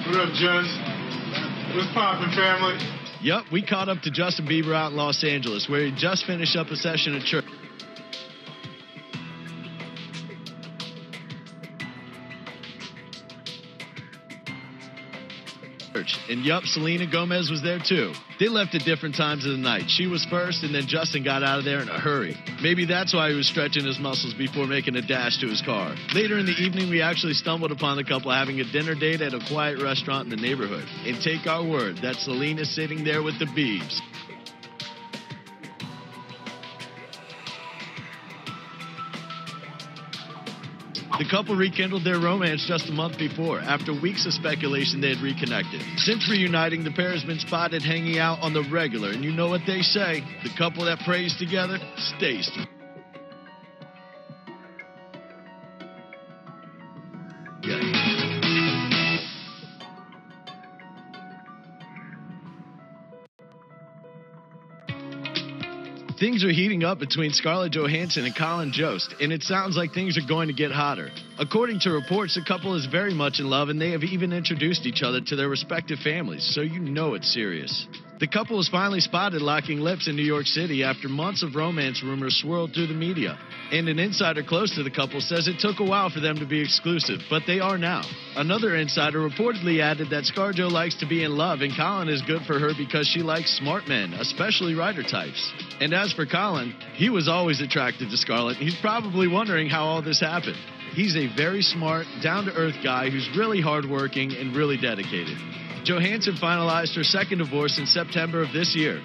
What up, Judge? What's poppin', family? Yup, we caught up to Justin Bieber out in Los Angeles, where he just finished up a session at church. And yup, Selena Gomez was there too. They left at different times of the night. She was first, and then Justin got out of there in a hurry. Maybe that's why he was stretching his muscles before making a dash to his car. Later in the evening, we actually stumbled upon the couple having a dinner date at a quiet restaurant in the neighborhood. And take our word that Selena's sitting there with the Biebs. The couple rekindled their romance just a month before. After weeks of speculation, they had reconnected. Since reuniting, the pair has been spotted hanging out on the regular. And you know what they say, the couple that prays together stays together. Things are heating up between Scarlett Johansson and Colin Jost, and it sounds like things are going to get hotter. According to reports, the couple is very much in love, and they have even introduced each other to their respective families, so you know it's serious. The couple was finally spotted locking lips in New York City after months of romance rumors swirled through the media. And an insider close to the couple says it took a while for them to be exclusive, but they are now. Another insider reportedly added that ScarJo likes to be in love, and Colin is good for her because she likes smart men, especially writer types. And as for Colin, he was always attracted to Scarlett, and he's probably wondering how all this happened. He's a very smart, down-to-earth guy who's really hardworking and really dedicated. Johansson finalized her second divorce in September of this year.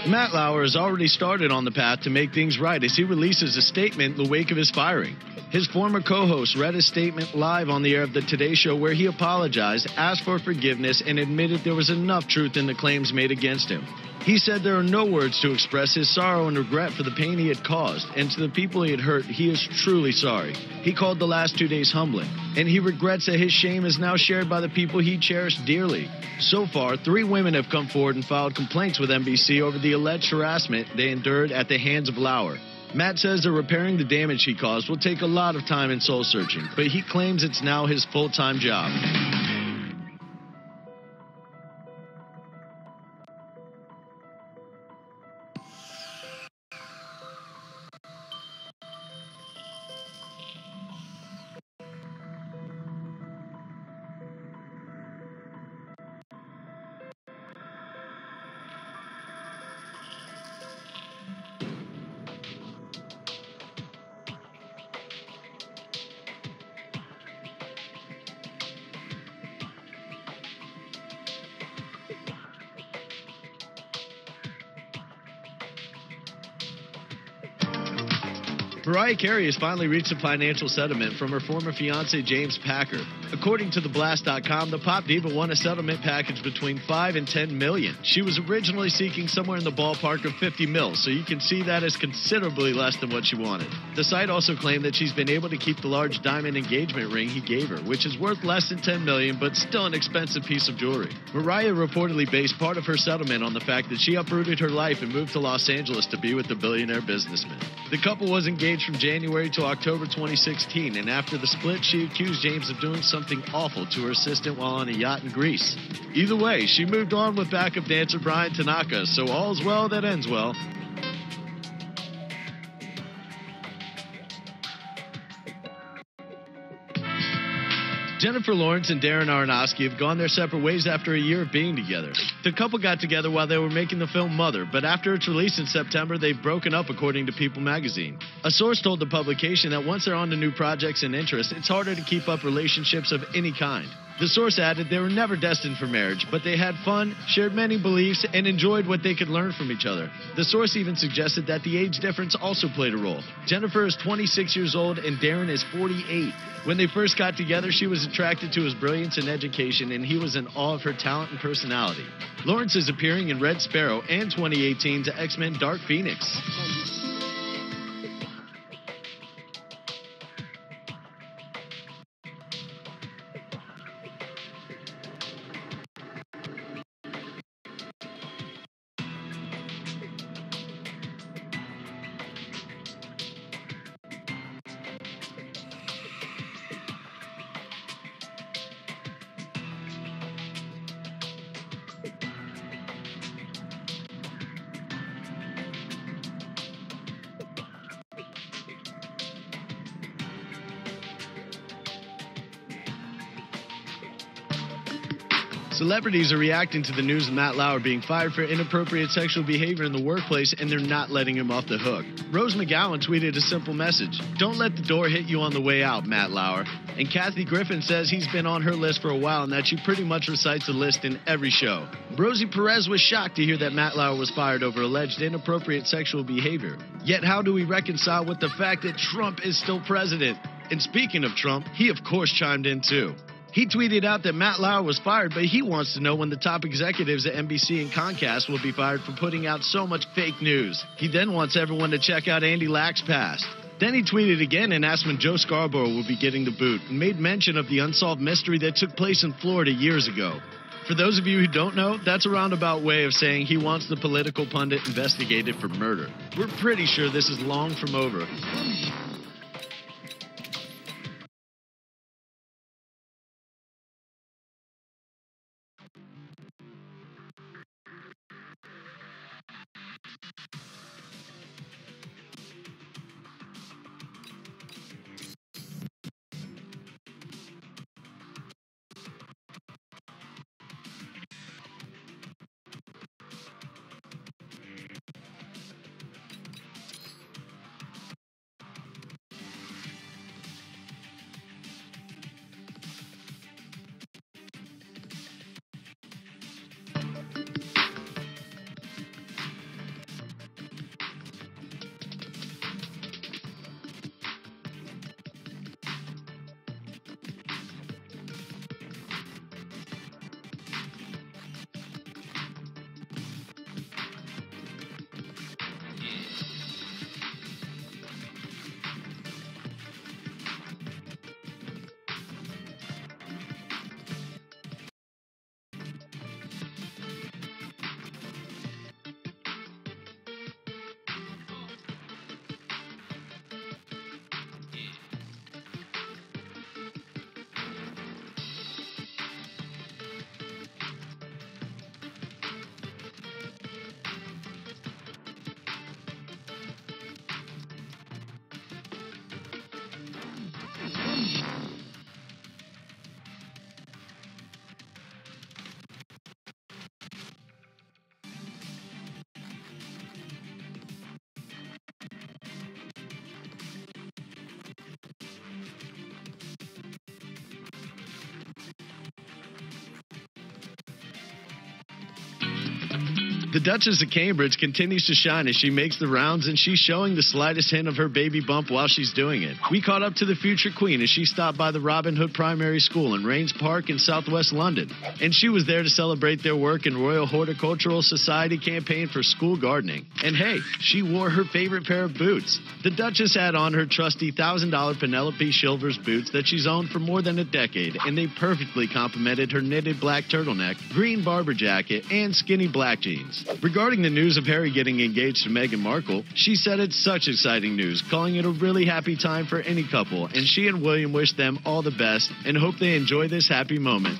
Matt Lauer has already started on the path to make things right as he releases a statement in the wake of his firing. His former co-host read his statement live on the air of the Today Show, where he apologized, asked for forgiveness, and admitted there was enough truth in the claims made against him. He said there are no words to express his sorrow and regret for the pain he had caused, and to the people he had hurt, he is truly sorry. He called the last 2 days humbling, and he regrets that his shame is now shared by the people he cherished dearly. So far, 3 women have come forward and filed complaints with NBC over the alleged harassment they endured at the hands of Lauer. Matt says that repairing the damage he caused will take a lot of time and soul searching, but he claims it's now his full-time job. Mariah Carey has finally reached a financial settlement from her former fiancé James Packer. According to TheBlast.com, the pop diva won a settlement package between $5 and $10 million. She was originally seeking somewhere in the ballpark of $50 million, so you can see that as considerably less than what she wanted. The site also claimed that she's been able to keep the large diamond engagement ring he gave her, which is worth less than $10 million, but still an expensive piece of jewelry. Mariah reportedly based part of her settlement on the fact that she uprooted her life and moved to Los Angeles to be with the billionaire businessman. The couple was engaged from January to October 2016, and after the split, she accused James of doing something awful to her assistant while on a yacht in Greece. Either way, she moved on with backup dancer Brian Tanaka, so all's well that ends well. Jennifer Lawrence and Darren Aronofsky have gone their separate ways after a year of being together. The couple got together while they were making the film Mother, but after its release in September, they've broken up, according to People magazine. A source told the publication that once they're on to new projects and interests, it's harder to keep up relationships of any kind. The source added they were never destined for marriage, but they had fun, shared many beliefs, and enjoyed what they could learn from each other. The source even suggested that the age difference also played a role. Jennifer is 26 years old and Darren is 48. When they first got together, she was attracted to his brilliance and education, and he was in awe of her talent and personality. Lawrence is appearing in Red Sparrow and 2018's X-Men Dark Phoenix. Celebrities are reacting to the news of Matt Lauer being fired for inappropriate sexual behavior in the workplace, and they're not letting him off the hook. Rose McGowan tweeted a simple message: "Don't let the door hit you on the way out, Matt Lauer." And Kathy Griffin says he's been on her list for a while and that she pretty much recites the list in every show. Rosie Perez was shocked to hear that Matt Lauer was fired over alleged inappropriate sexual behavior. Yet how do we reconcile with the fact that Trump is still president? And speaking of Trump, he of course chimed in too. He tweeted out that Matt Lauer was fired, but he wants to know when the top executives at NBC and Comcast will be fired for putting out so much fake news. He then wants everyone to check out Andy Lack's past. Then he tweeted again and asked when Joe Scarborough will be getting the boot, and made mention of the unsolved mystery that took place in Florida years ago. For those of you who don't know, that's a roundabout way of saying he wants the political pundit investigated for murder. We're pretty sure this is long from over. The Duchess of Cambridge continues to shine as she makes the rounds, and she's showing the slightest hint of her baby bump while she's doing it. We caught up to the future queen as she stopped by the Robin Hood Primary School in Rains Park in southwest London, and she was there to celebrate their work in Royal Horticultural Society campaign for school gardening. And hey, she wore her favorite pair of boots. The Duchess had on her trusty $1,000 Penelope Shilvers boots that she's owned for more than a decade, and they perfectly complemented her knitted black turtleneck, green Barber jacket, and skinny black jeans. Regarding the news of Harry getting engaged to Meghan Markle, she said it's such exciting news, calling it a really happy time for any couple, and she and William wish them all the best and hope they enjoy this happy moment.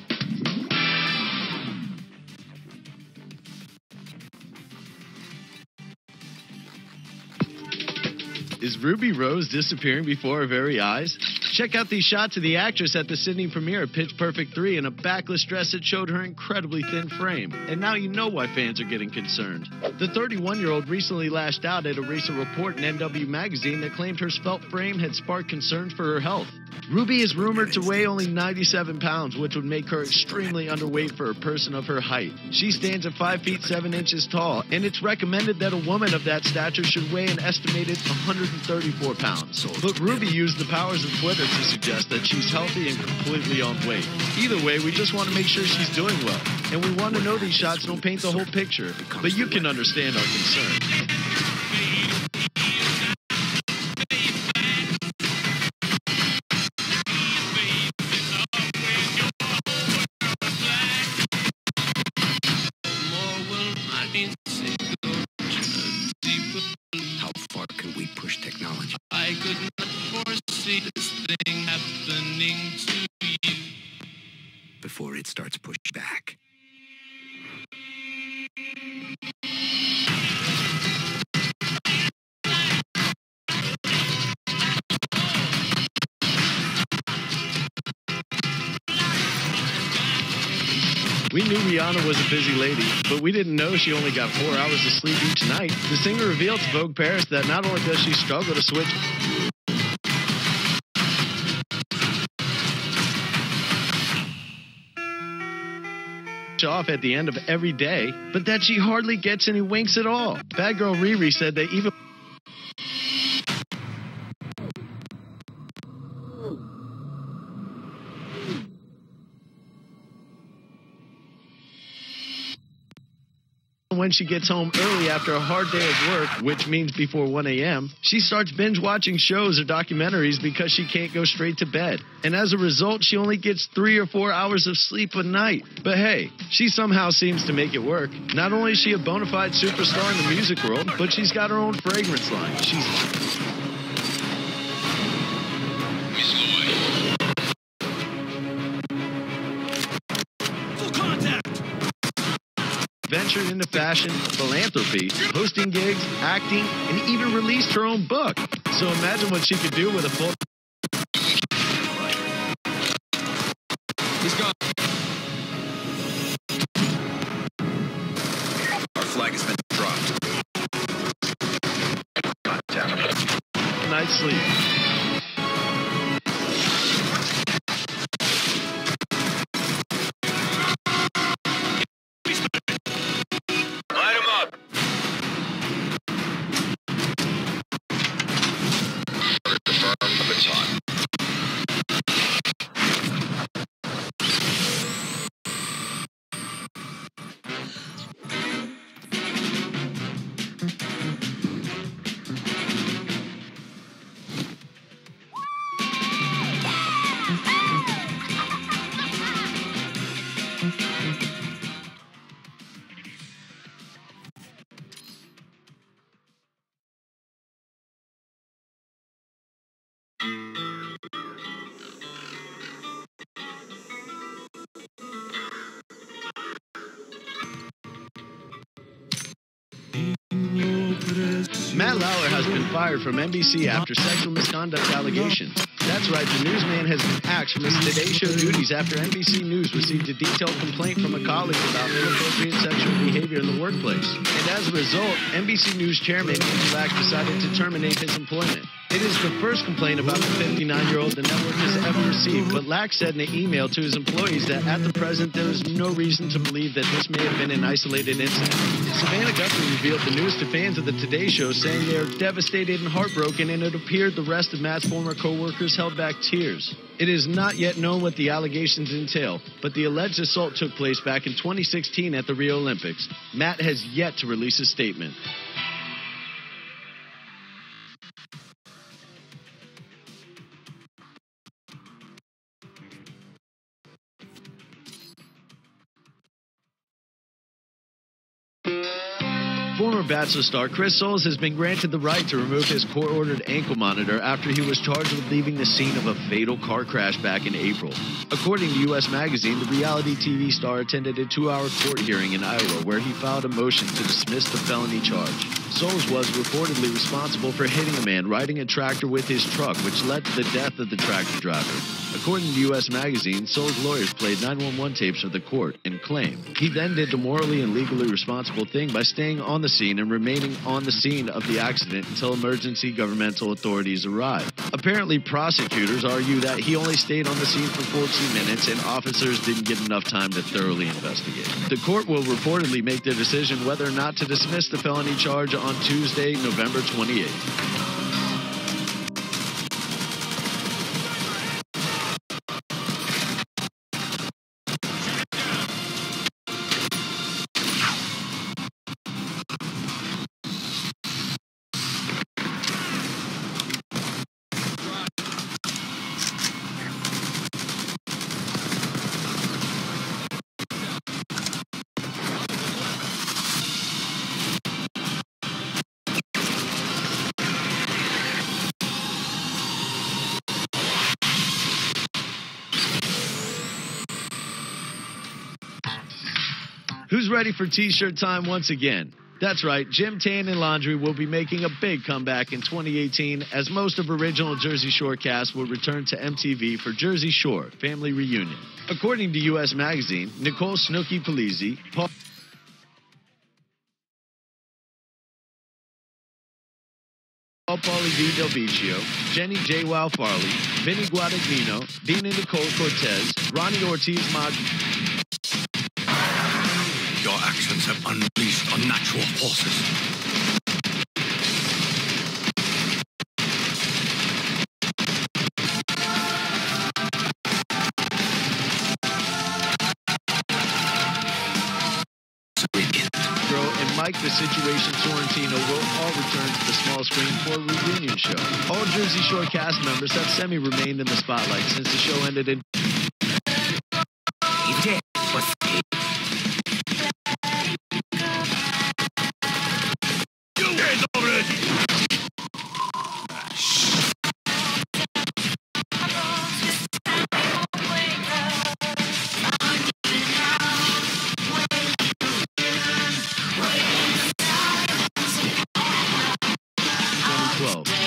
Is Ruby Rose disappearing before our very eyes? Check out these shots of the actress at the Sydney premiere of Pitch Perfect 3 in a backless dress that showed her incredibly thin frame. And now you know why fans are getting concerned. The 31-year-old recently lashed out at a recent report in NW Magazine that claimed her svelte frame had sparked concerns for her health. Ruby is rumored to weigh only 97 pounds, which would make her extremely underweight for a person of her height. She stands at 5 feet 7 inches tall, and it's recommended that a woman of that stature should weigh an estimated 134 pounds. But Ruby used the powers of Twitter to suggest that she's healthy and completely on weight. Either way, we just want to make sure she's doing well, and we want to know these shots don't paint the whole picture, but you can understand our concern. How far can we push technology? I could not foresee this thing happening to you before it starts pushing back. We knew Rihanna was a busy lady, but we didn't know she only got 4 hours of sleep each night. The singer revealed to Vogue Paris that not only does she struggle to switch off at the end of every day, but that she hardly gets any winks at all. Bad girl Riri said that even when she gets home early after a hard day of work, which means before 1 a.m., she starts binge watching shows or documentaries because she can't go straight to bed. And as a result, she only gets 3 or 4 hours of sleep a night. But hey, she somehow seems to make it work. Not only is she a bona fide superstar in the music world, but she's got her own fragrance line. Ventured into fashion, philanthropy, hosting gigs, acting, and even released her own book. So imagine what she could do with a full... He's gone. Our flag has been dropped. Night's sleep. Matt Lauer has been fired from NBC after sexual misconduct allegations. That's right, the newsman has been axed from his Today Show duties after NBC News received a detailed complaint from a colleague about inappropriate sexual behavior in the workplace. And as a result, NBC News chairman Andy Lack decided to terminate his employment. It is the first complaint about the 59-year-old the network has ever received, but Lack said in an email to his employees that at the present there is no reason to believe that this may have been an isolated incident. Savannah Guthrie revealed the news to fans of the Today Show, saying they are devastated and heartbroken, and it appeared the rest of Matt's former co-workers held back tears. It is not yet known what the allegations entail, but the alleged assault took place back in 2016 at the Rio Olympics. Matt has yet to release a statement. Former Bachelor star Chris Soules has been granted the right to remove his court-ordered ankle monitor after he was charged with leaving the scene of a fatal car crash back in April. According to U.S. Magazine, the reality TV star attended a 2-hour court hearing in Iowa where he filed a motion to dismiss the felony charge. Soules was reportedly responsible for hitting a man riding a tractor with his truck, which led to the death of the tractor driver. According to U.S. Magazine, Soules' lawyers played 911 tapes of the court and claimed he then did the morally and legally responsible thing by staying on the scene and remaining on the scene of the accident until emergency governmental authorities arrived. Apparently, prosecutors argue that he only stayed on the scene for 14 minutes and officers didn't get enough time to thoroughly investigate. The court will reportedly make their decision whether or not to dismiss the felony charge on Tuesday, November 28th. Who's ready for T-shirt time once again? That's right, Gym Tan and Laundry will be making a big comeback in 2018 as most of original Jersey Shore cast will return to MTV for Jersey Shore Family Reunion. According to U.S. Magazine, Nicole Snooki Polizzi, Paul Pauly D. Del Vecchio, Jenny J. Wow Farley, Vinny Guadagnino, Dina Nicole Cortez, Ronnie Ortiz Your actions have unleashed unnatural forces. and Mike the Situation Sorrentino will all return to the small screen for a reunion show. All Jersey Shore cast members have semi-remained in the spotlight since the show ended in...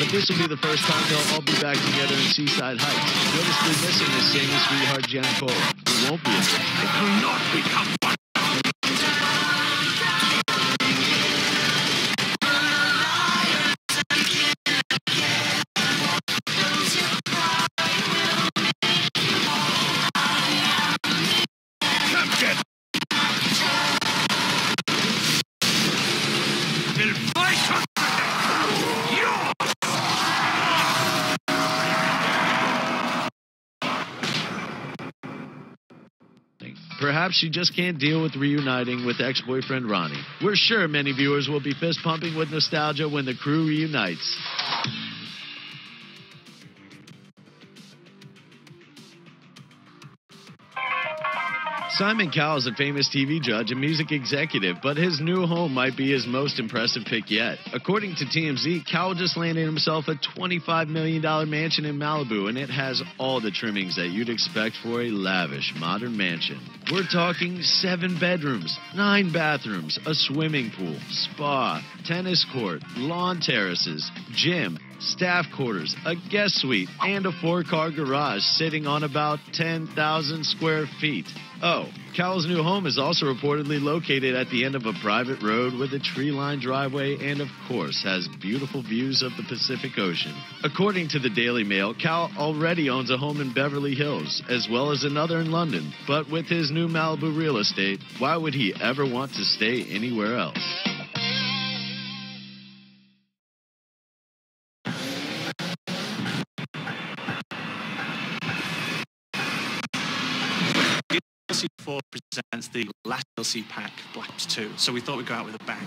But this will be the first time they'll all be back together in Seaside Heights. Noticeably missing is Sammy's sweetheart Giancola, who won't be in it. I cannot become one. Perhaps she just can't deal with reuniting with ex-boyfriend Ronnie. We're sure many viewers will be fist-pumping with nostalgia when the crew reunites. Simon Cowell is a famous TV judge and music executive, but his new home might be his most impressive pick yet. According to TMZ, Cowell just landed himself a $25 million mansion in Malibu, and it has all the trimmings that you'd expect for a lavish modern mansion. We're talking 7 bedrooms, 9 bathrooms, a swimming pool, spa, tennis court, lawn terraces, gym, staff quarters, a guest suite, and a 4-car garage sitting on about 10,000 square feet. Oh, Cowell's new home is also reportedly located at the end of a private road with a tree-lined driveway and, of course, has beautiful views of the Pacific Ocean. According to the Daily Mail, Cowell already owns a home in Beverly Hills, as well as another in London. But with his new Malibu real estate, why would he ever want to stay anywhere else? DLC 4 presents the last DLC pack, Black Ops 2, so we thought we'd go out with a bang.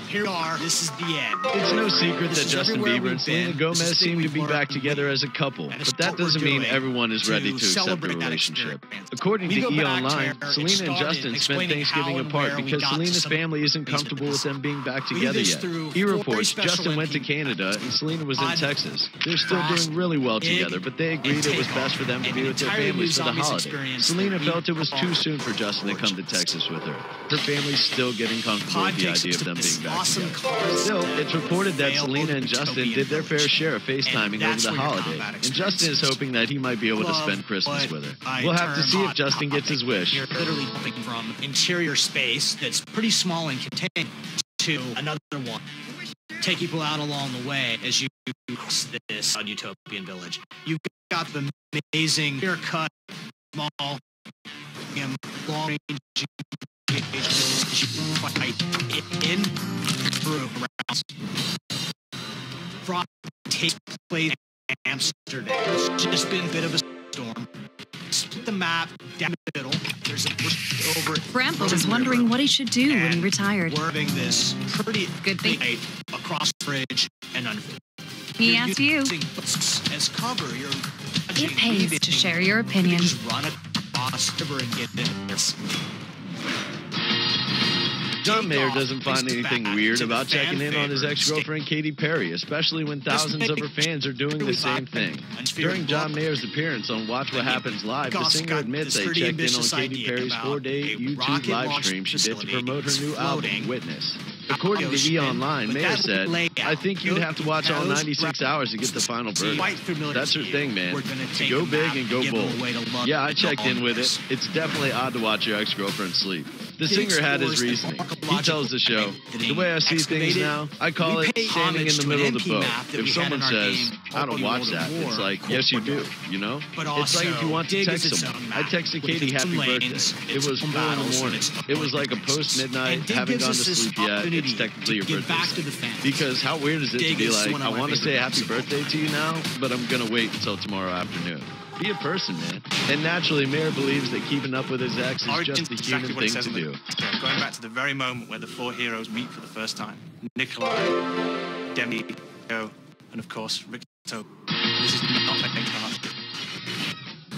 Here we are. This is the end. It's no secret This that is Justin everywhere Bieber and we've Selena been. Gomez This is the seem thing to be we've back learned. together as a couple, And it's but that what we're doesn't mean doing everyone is ready to accept the celebrate that relationship. experience. According We to go E! back Online, there. It Selena and started Justin spent explaining Thanksgiving how and apart where we because got to Selena's some of family isn't these comfortable with them being back We did together this yet. through E! 4 reports special Justin went to MP Canada and Selena was in Odd, Texas. They're still Frost, doing really well Dig, together, but they agreed it was and best for them to Takeoff. be with their An entirely families for the new zombies holiday. experience Selena that we felt it was too call soon for Justin to come to Origins. Texas with her. Her family's still getting comfortable Pod with the takes idea us of them to this being back awesome together. car. Still, it's reported that Failed Selena and Justin utopian did their fair village. share of FaceTiming over that's the where your holiday, combat and Justin is experience hoping that he might be able to Love spend Christmas what with her. I We'll have to term see if hot Justin gets his topic. wish. You're literally jumping from interior space that's pretty small and contained to another one. Take people out along the way as you cross this utopian village. You've got the amazing clear-cut, small, and long-range engagements as you fight in through rounds. Frost takes place in Amsterdam. It's just been a bit of a storm. Split the map down the middle. There's a bridge over it. Grandpa was wondering what he should do when he And retired. We're having this pretty Good thing. night across the bridge and under it. He asked you. Using books as cover. You're It pays to share your opinion. You just run across the river and get in this. John Mayer doesn't find anything weird about checking in on his fan ex-girlfriend Katy Perry, especially when thousands of her fans are doing the same thing. During John Mayer's appearance on Watch What Happens Live, the singer admits they checked in on Katy Perry's 4-day YouTube live stream she did to promote her new album, Witness. According to E! Online, Mayer said, "I think you'd have to watch all 96 hours to get the final verdict. That's her thing, man. To go big and go bold. Yeah, I checked in with it. It's definitely odd to watch your ex-girlfriend sleep." The singer had his reasoning. He tells the show, "The way I see things now, I call it standing in the middle of the boat. If someone says, I don't watch that, it's like, yes, you do, you know? It's like if you want to text someone. I texted Katie happy birthday. It was 4 in the morning. It was like a post-midnight, haven't gone to sleep yet. It's technically your birthday. Because how weird is it to be like, I want to say happy birthday to you now, but I'm going to wait until tomorrow afternoon." Be a person, man. And naturally, Mayer believes that keeping up with his ex is Origins just the exactly human what it thing says to on the do. poster, going back to the very moment where the 4 heroes meet for the first time. Nikolai, Demi, Joe, and of course, Rick Tobe. This is not a cast.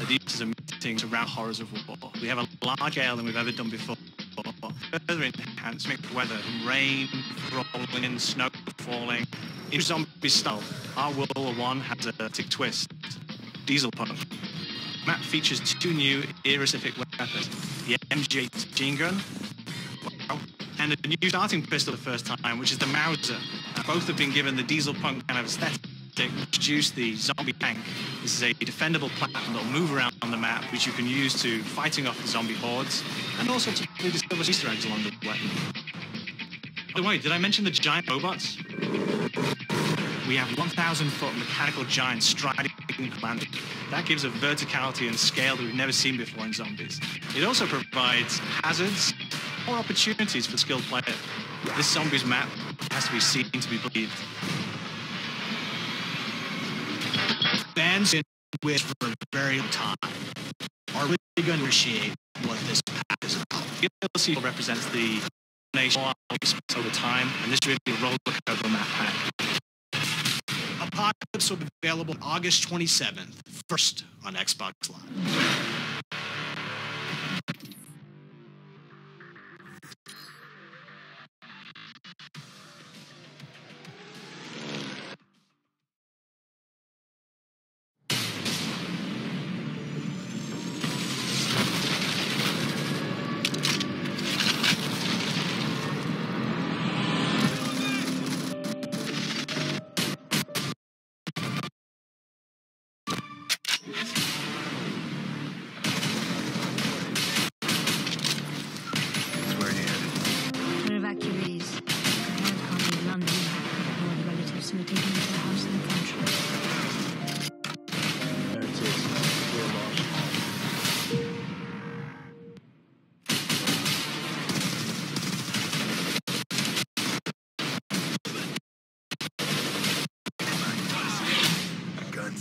These are meetings around horrors of war. We have a larger scale than we've ever done before. Further enhancement of weather, rain, rolling, snow falling. In zombie style, our World War I has a tick twist. Diesel pump. Map features 2 new era-specific weapons: the MG machine gun, wow, and a new starting pistol for the first time, which is the Mauser. Both have been given the diesel punk kind of aesthetic to introduce the zombie tank. This is a defendable platform that will move around on the map, which you can use to fighting off the zombie hordes, and also to discover Easter eggs along the way. By the way, did I mention the giant robots? We have 1,000-foot mechanical giants striding the planet. That gives a verticality and scale that we've never seen before in zombies. It also provides hazards or opportunities for the skilled player. This zombies map has to be seen to be believed. Fans in with for a very long time are really going to appreciate what this pack is about. DLC represents the nation over time, and this really roller coaster map pack. Apocalypse will be available August 27th, first on Xbox Live.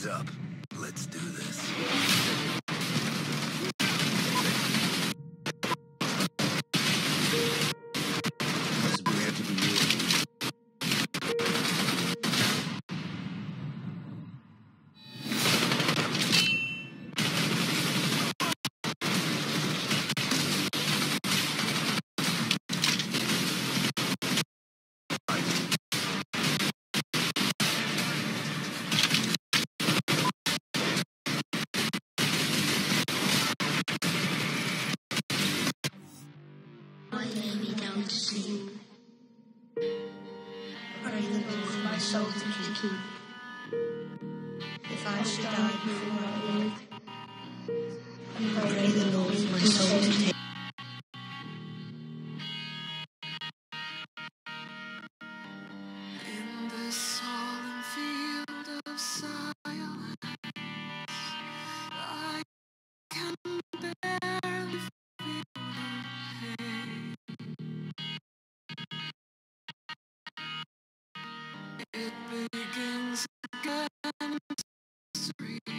Heads up. Let's do this. soul to keep. If I should die before I live, I pray the Lord for my soul to take. In the solemn field of silence, I can barely feel the pain. It begins again, mystery.